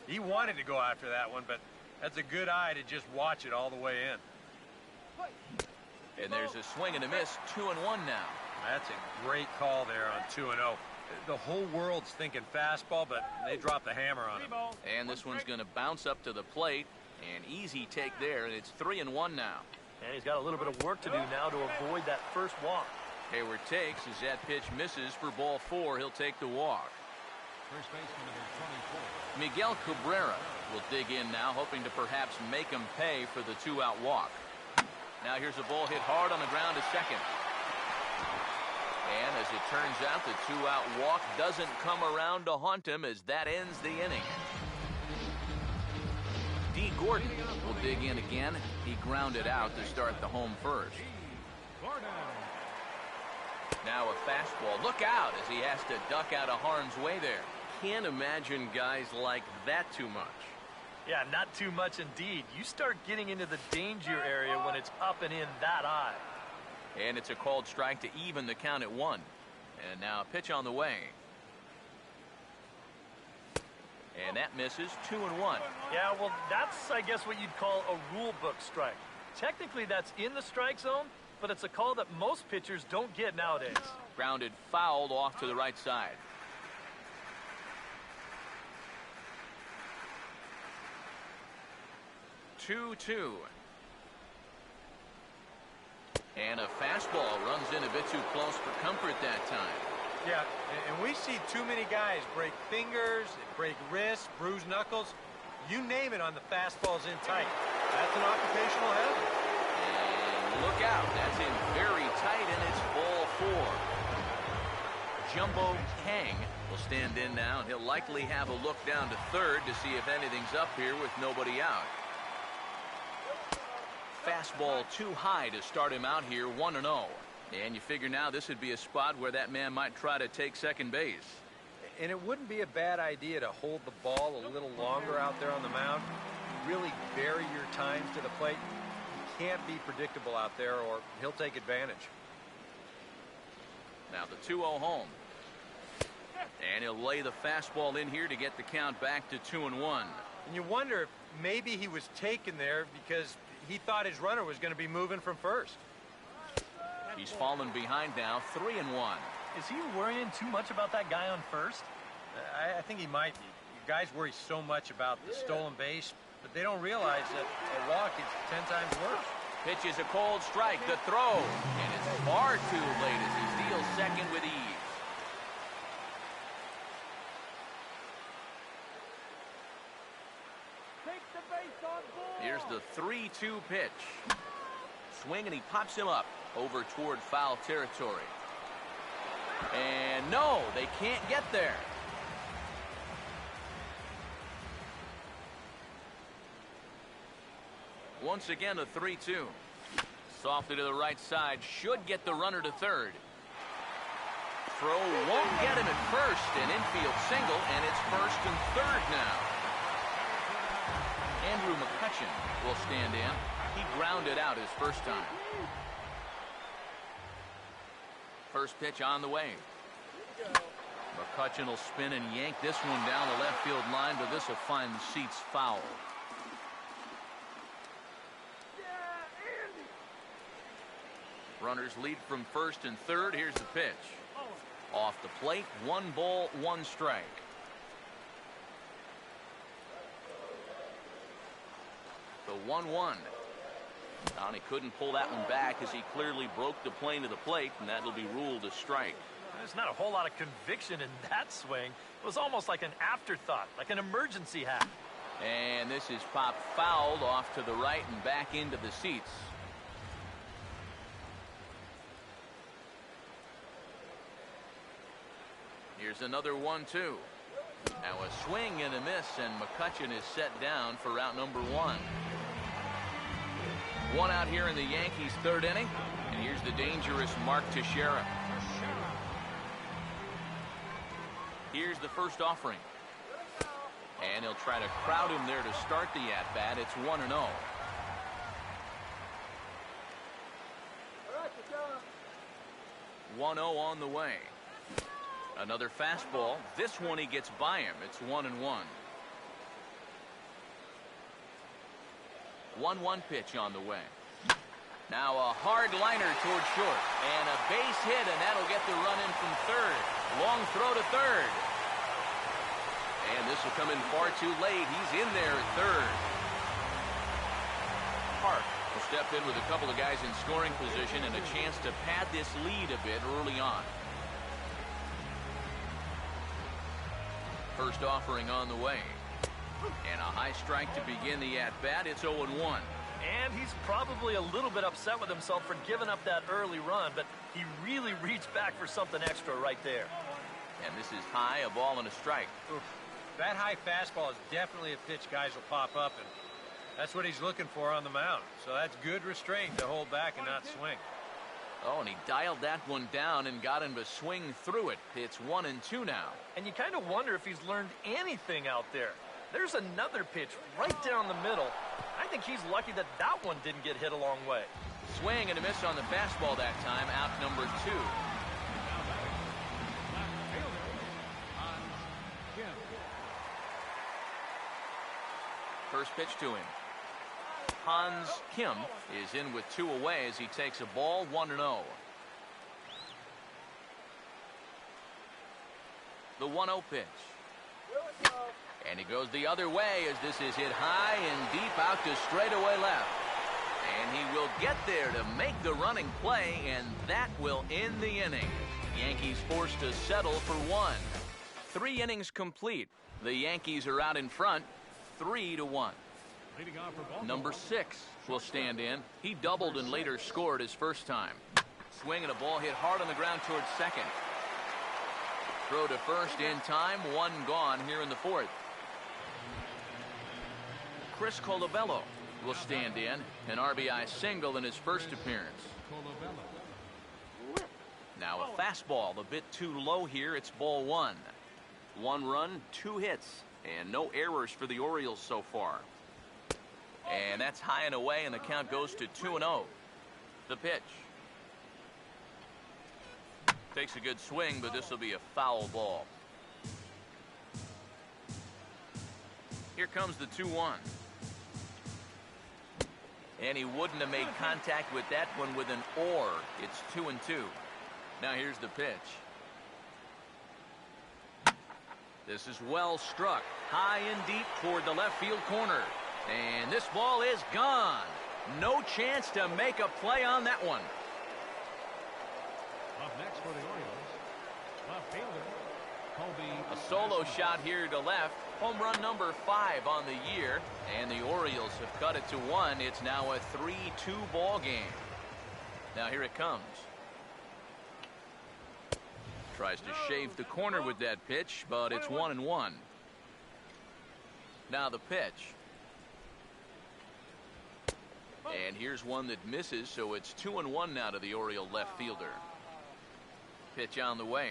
He wanted to go after that one, but that's a good eye to just watch it all the way in. And there's a swing and a miss, 2-1 now. That's a great call there on 2-0. The whole world's thinking fastball, but they dropped the hammer on him. And this one's going to bounce up to the plate. An easy take there, and it's 3-1 now. And he's got a little bit of work to do now to avoid that first walk. Hayward takes as that pitch misses for ball 4. He'll take the walk. First baseman number 24. Miguel Cabrera will dig in now, hoping to perhaps make him pay for the 2-out walk. Now here's a ball hit hard on the ground to second. And as it turns out, the 2-out walk doesn't come around to haunt him as that ends the inning. D. Gordon will dig in again. He grounded out to start the home first. Now a fastball. Look out as he has to duck out of harm's way there. Can't imagine guys like that too much. Yeah, not too much indeed. You start getting into the danger area when it's up and in that high. And it's a called strike to even the count at 1. And now a pitch on the way. And that misses, 2-1. Yeah, well, that's, I guess, what you'd call a rule book strike. Technically, that's in the strike zone, but it's a call that most pitchers don't get nowadays. Grounded fouled off to the right side. Two. And a fastball runs in a bit too close for comfort that time. Yeah, and we see too many guys break fingers, break wrists, bruise knuckles. You name it on the fastballs in tight. That's an occupational hazard. And look out. That's in very tight, and it's ball 4. Jumbo Kang will stand in now, and he'll likely have a look down to third to see if anything's up here with nobody out. Fastball too high to start him out here, 1-0. And you figure now this would be a spot where that man might try to take second base. And it wouldn't be a bad idea to hold the ball a little longer out there on the mound. Really vary your times to the plate. You can't be predictable out there or he'll take advantage. Now the 2-0 home. And he'll lay the fastball in here to get the count back to 2-1. And you wonder if maybe he was taken there because he thought his runner was going to be moving from first. He's fallen behind now, 3-1. Is he worrying too much about that guy on first? I think he might be. Guys worry so much about the stolen base, but they don't realize that a walk is 10 times worse. Pitch is a cold strike, the throw, and it's far too late as he steals second with ease. the 3-2 pitch. Swing, and he pops him up over toward foul territory. And no, they can't get there. Once again, a 3-2. Softly to the right side, should get the runner to third. Throw won't get him at first, an infield single, and it's first and third now. Andrew McCutcheon will stand in. He grounded out his first time. First pitch on the way. McCutcheon will spin and yank this one down the left field line, but this will find the seats foul. Runners lead from first and third. Here's the pitch. Off the plate, 1 ball, 1 strike. The 1-1. He couldn't pull that one back as he clearly broke the plane to the plate, and that'll be ruled a strike. There's not a whole lot of conviction in that swing. It was almost like an afterthought, like an emergency hack. And this is popped fouled off to the right and back into the seats. Here's another 1-2. Now a swing and a miss, and McCutcheon is set down for out number 1. One out here in the Yankees' third inning, and here's the dangerous Mark Teixeira. Here's the first offering. And he'll try to crowd him there to start the at-bat. It's 1-0. One 0 on the way. Another fastball. This one he gets by him. It's 1-1. 1-1 pitch on the way. Now a hard liner toward short. And a base hit, and that'll get the run in from third. Long throw to third. And this will come in far too late. He's in there at third. Park will step in with a couple of guys in scoring position and a chance to pad this lead a bit early on. First offering on the way. And a high strike to begin the at-bat. It's 0-1. And he's probably a little bit upset with himself for giving up that early run, but he really reached back for something extra right there. And this is high, a ball and a strike. Oof. That high fastball is definitely a pitch guys will pop up, and that's what he's looking for on the mound. So that's good restraint to hold back and not swing. Oh, and he dialed that one down and got him to swing through it. It's 1-2 now. And you kind of wonder if he's learned anything out there. There's another pitch right down the middle. I think he's lucky that that one didn't get hit a long way. Swing and a miss on the fastball that time. Out number 2. First pitch to him. Hans Kim is in with 2 away as he takes a ball. 1-0. The 1-0 pitch. And he goes the other way as this is hit high and deep out to straightaway left. And he will get there to make the running play, and that will end the inning. Yankees forced to settle for 1. 3 innings complete. The Yankees are out in front, 3-1. Number 6 will stand in. He doubled and later scored his first time. Swing and a ball hit hard on the ground towards second. Throw to first in time. 1 gone here in the 4th. Chris Colabello will stand in. An RBI single in his first appearance. Now a fastball a bit too low here. It's ball 1. 1 run, 2 hits, and no errors for the Orioles so far. And that's high and away, and the count goes to 2-0. The pitch. Takes a good swing, but this will be a foul ball. Here comes the 2-1. And he wouldn't have made contact with that one with an or. It's 2-2. Now here's the pitch. This is well struck. High and deep toward the left field corner. And this ball is gone. No chance to make a play on that one. Up next for the Orioles, left fielder A solo shot here to left. Home run number 5 on the year. And the Orioles have cut it to 1. It's now a 3-2 ball game. Now here it comes. Tries to shave the corner with that pitch, but it's 1-1. Now the pitch. And here's one that misses, so it's 2-1 now to the Oriole left fielder. Pitch on the way.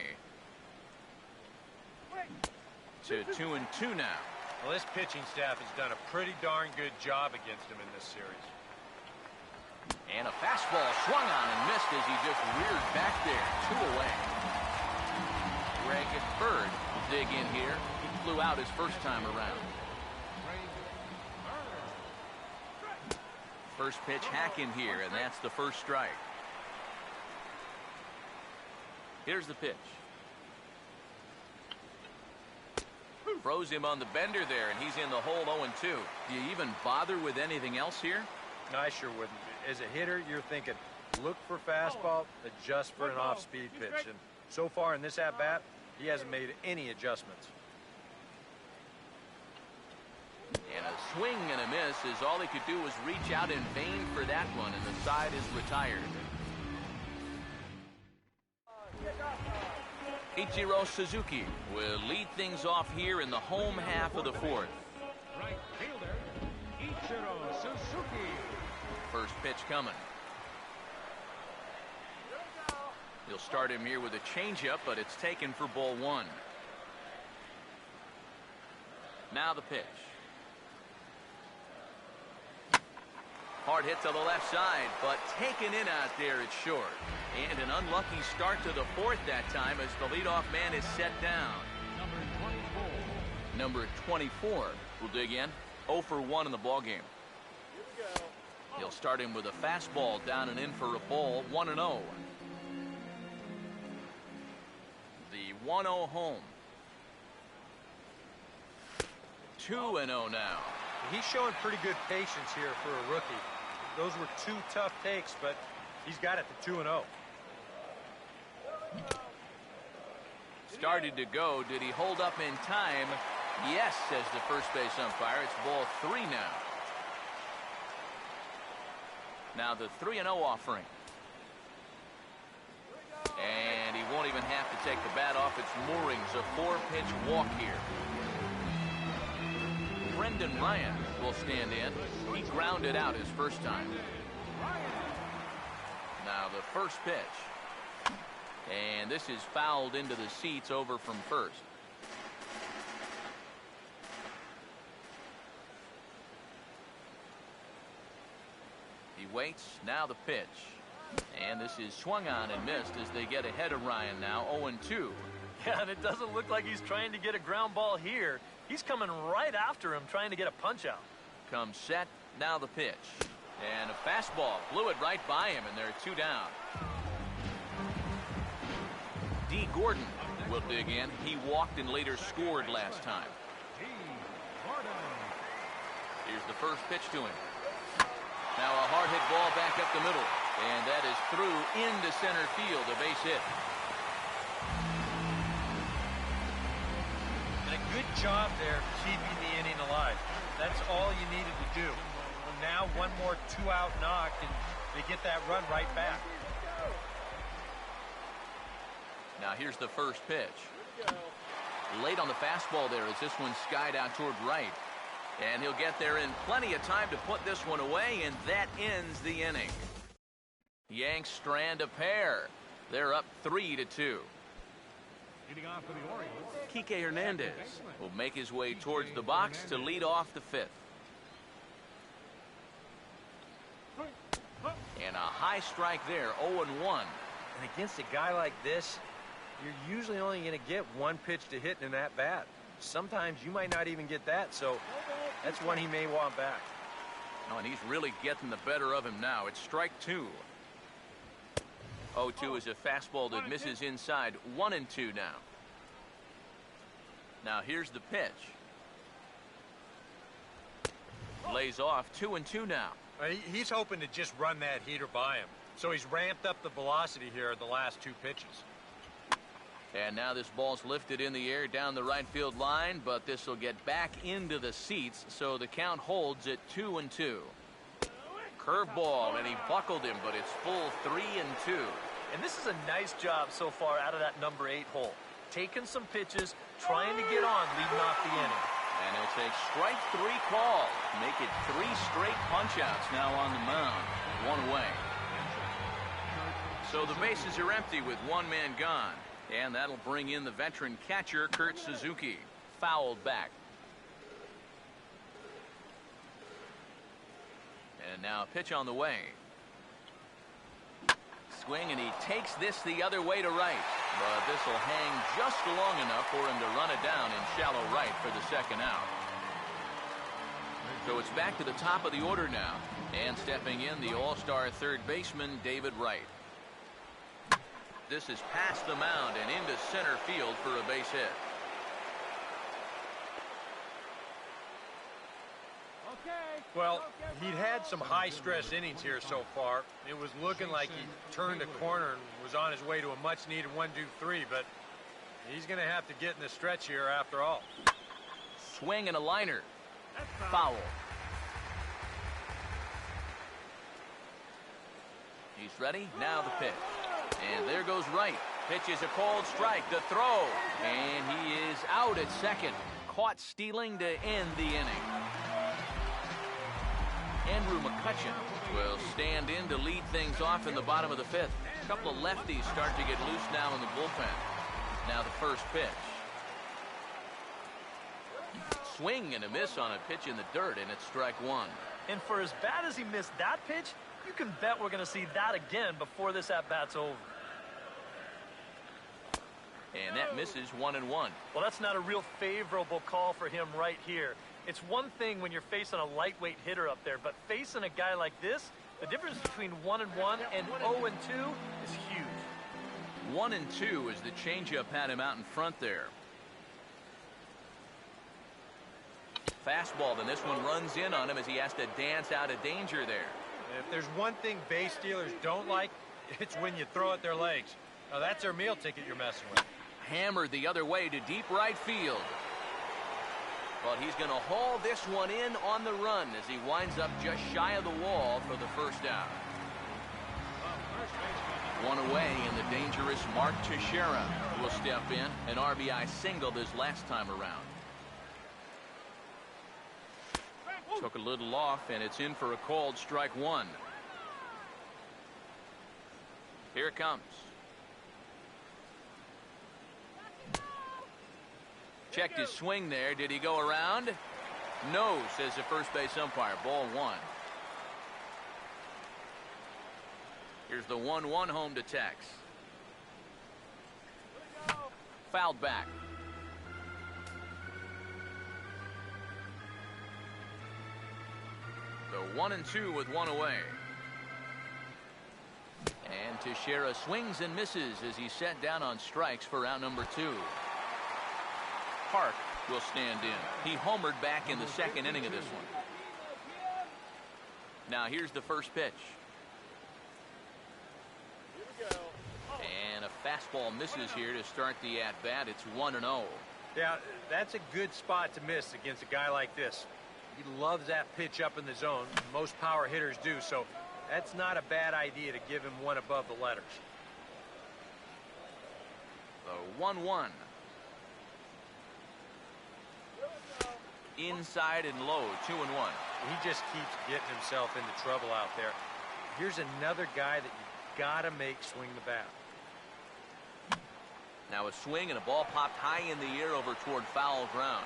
To 2-2 now. Well, this pitching staff has done a pretty darn good job against him in this series. And a fastball swung on and missed as he just reared back there. 2 away. Greg Bird will dig in here. He flew out his first time around. First pitch hack in here, and that's the first strike. Here's the pitch. Froze him on the bender there, and he's in the hole 0-2. Do you even bother with anything else here? No, I sure wouldn't. As a hitter, you're thinking, look for fastball, adjust for an off-speed pitch. And so far in this at-bat, he hasn't made any adjustments. And a swing and a miss, as all he could do was reach out in vain for that one, and the side is retired. Ichiro Suzuki will lead things off here in the home half of the 4th. Right fielder, Ichiro Suzuki. First pitch coming. He'll start him here with a changeup, but it's taken for ball 1. Now the pitch. Hard hit to the left side, but taken in out there, it's short. And an unlucky start to the 4th that time as the leadoff man is set down. Number 24 will dig in. 0 for 1 in the ballgame. He'll start him with a fastball down and in for a ball. 1-0. The 1-0 home. 2-0 now. He's showing pretty good patience here for a rookie. Those were 2 tough takes, but he's got it to 2-0. Started to go. Did he hold up in time? Yes, says the first base umpire. It's ball 3 now. Now the 3-0 offering. And he won't even have to take the bat off its moorings. A 4-pitch walk here. Brendan Ryan will stand in. He grounded out his first time. Now the first pitch. And this is fouled into the seats over from first. He waits. Now the pitch. And this is swung on and missed as they get ahead of Ryan now. 0-2. Yeah, and it doesn't look like he's trying to get a ground ball here. He's coming right after him, trying to get a punch out. Comes set. Now the pitch. And a fastball. Blew it right by him, and there are 2 down. D. Gordon will dig in. He walked and later scored last time. Here's the first pitch to him. Now a hard hit ball back up the middle. And that is through into center field. A base hit. And a good job there keeping the inning alive. That's all you needed to do. Well, now one more 2-out knock, and they get that run right back. Now here's the first pitch. Late on the fastball there as this one skied out toward right. And he'll get there in plenty of time to put this one away, and that ends the inning. Yanks strand a pair. They're up 3-2. Leading off for the Orioles, Kike Hernandez will make his way towards the box to lead off the 5th. And a high strike there, 0-1. And against a guy like this, you're usually only going to get 1 pitch to hit in that bat. Sometimes you might not even get that, so that's one he may want back. Oh, and he's really getting the better of him now. It's strike 2. 0-2 is a fastball that misses inside. 1-2 now. Now here's the pitch. Lays off. 2-2 now. He's hoping to just run that heater by him. So he's ramped up the velocity here in the last 2 pitches. And now this ball's lifted in the air down the right field line, but this will get back into the seats, so the count holds at 2-2. Curveball, and he buckled him, but it's full 3-2. And this is a nice job so far out of that number 8 hole. Taking some pitches, trying to get on, leading off the inning. And he'll take strike 3 call. Make it 3 straight punch-outs now on the mound. 1 away. So the bases are empty with 1 man gone. And that'll bring in the veteran catcher, Kurt Suzuki. Fouled back. And now a pitch on the way. Swing, and he takes this the other way to right. But this will hang just long enough for him to run it down in shallow right for the second out. So it's back to the top of the order now. And stepping in, the all-star third baseman, David Wright. This is past the mound and into center field for a base hit. Well, he'd had some high-stress innings here so far. It was looking like he turned a corner and was on his way to a much-needed 1-2-3, but he's going to have to get in the stretch here after all. Swing and a liner. Foul. He's ready. Now the pitch. And there goes Wright. Pitch is a called strike. The throw. And he is out at second. Caught stealing to end the inning. Andrew McCutcheon will stand in to lead things off in the bottom of the 5th. A couple of lefties start to get loose now in the bullpen. Now the first pitch. Swing and a miss on a pitch in the dirt, and it's strike 1. And for as bad as he missed that pitch, you can bet we're going to see that again before this at-bat's over. And that misses 1-1. Well, that's not a real favorable call for him right here. It's one thing when you're facing a lightweight hitter up there, but facing a guy like this, the difference between 1-1 and 0-2 is huge. 1-2 as the changeup had him out in front there. Fastball, then this one runs in on him as he has to dance out of danger there. If there's one thing base stealers don't like, it's when you throw at their legs. Now, that's their meal ticket you're messing with. Hammered the other way to deep right field. But he's going to haul this one in on the run as he winds up just shy of the wall for the first out. 1 away, and the dangerous Mark Teixeira will step in. An RBI single this last time around. Took a little off, and it's in for a called strike 1. Here it comes. Checked his swing there. Did he go around? No, says the first base umpire. Ball 1. Here's the 1-1 home to Tex. Fouled back. The 1-2 with 1 away. And Teixeira swings and misses as he's set down on strikes for out number 2. Park will stand in. He homered back in the second inning of this one. Now here's the first pitch. And a fastball misses here to start the at-bat. It's 1-0. Yeah, that's a good spot to miss against a guy like this. He loves that pitch up in the zone. Most power hitters do, so that's not a bad idea to give him one above the letters. The 1-1. Inside and low, 2-1. He just keeps getting himself into trouble out there. Here's another guy that you gotta make swing the bat. Now a swing and a ball popped high in the air over toward foul ground.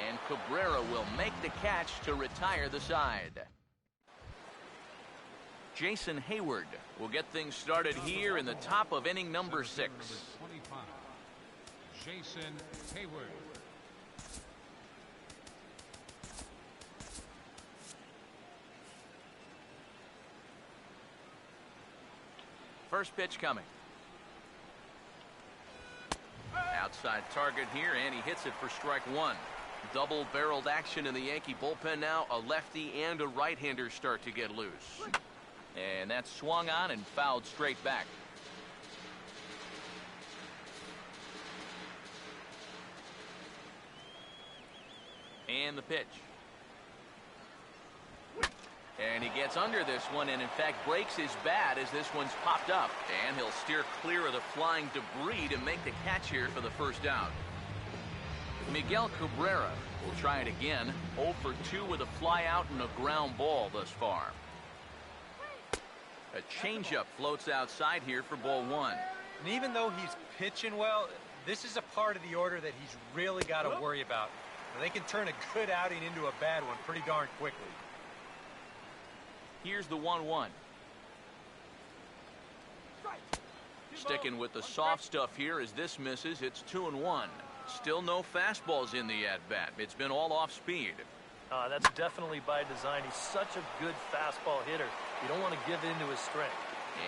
And Cabrera will make the catch to retire the side. Jason Hayward will get things started here in the top of inning number 6. 25. Jason Hayward. First pitch coming. Outside target here, and he hits it for strike 1. Double-barreled action in the Yankee bullpen now. A lefty and a right-hander start to get loose. And that's swung on and fouled straight back. And the pitch. And he gets under this one and, in fact, breaks his bat as this one's popped up. And he'll steer clear of the flying debris to make the catch here for the first out. Miguel Cabrera will try it again. 0 for 2 with a fly out and a ground ball thus far. A changeup floats outside here for ball 1. And even though he's pitching well, this is a part of the order that he's really got to worry about. They can turn a good outing into a bad one pretty darn quickly. Here's the 1-1. Sticking with the soft stuff here as this misses. It's 2-1. Still no fastballs in the at-bat. It's been all off speed. That's definitely by design. He's such a good fastball hitter. You don't want to give in to his strength.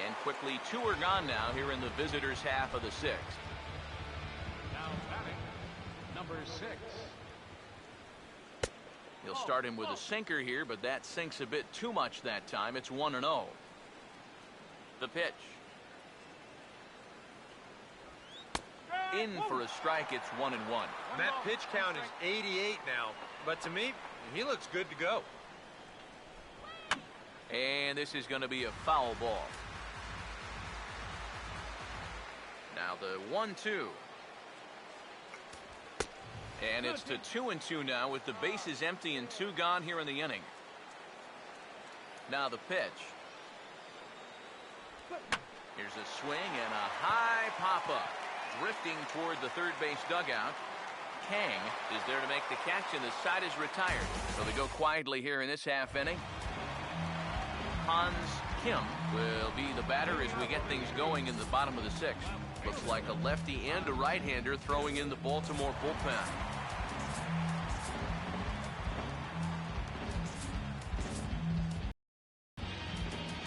And quickly 2 are gone now here in the visitors' half of the 6th. Now batting, number 6. He'll start him with a sinker here, but that sinks a bit too much that time. It's 1-0. The pitch. In for a strike. It's 1-1. That pitch count is 88 now, but to me, he looks good to go. And this is going to be a foul ball. Now the 1-2. And it's to 2-2 now with the bases empty and 2 gone here in the inning. Now the pitch. Here's a swing and a high pop-up. Drifting toward the third base dugout. Kang is there to make the catch, and the side is retired. So they go quietly here in this half inning. Hans Kim will be the batter as we get things going in the bottom of the 6th. Looks like a lefty and a right-hander throwing in the Baltimore bullpen.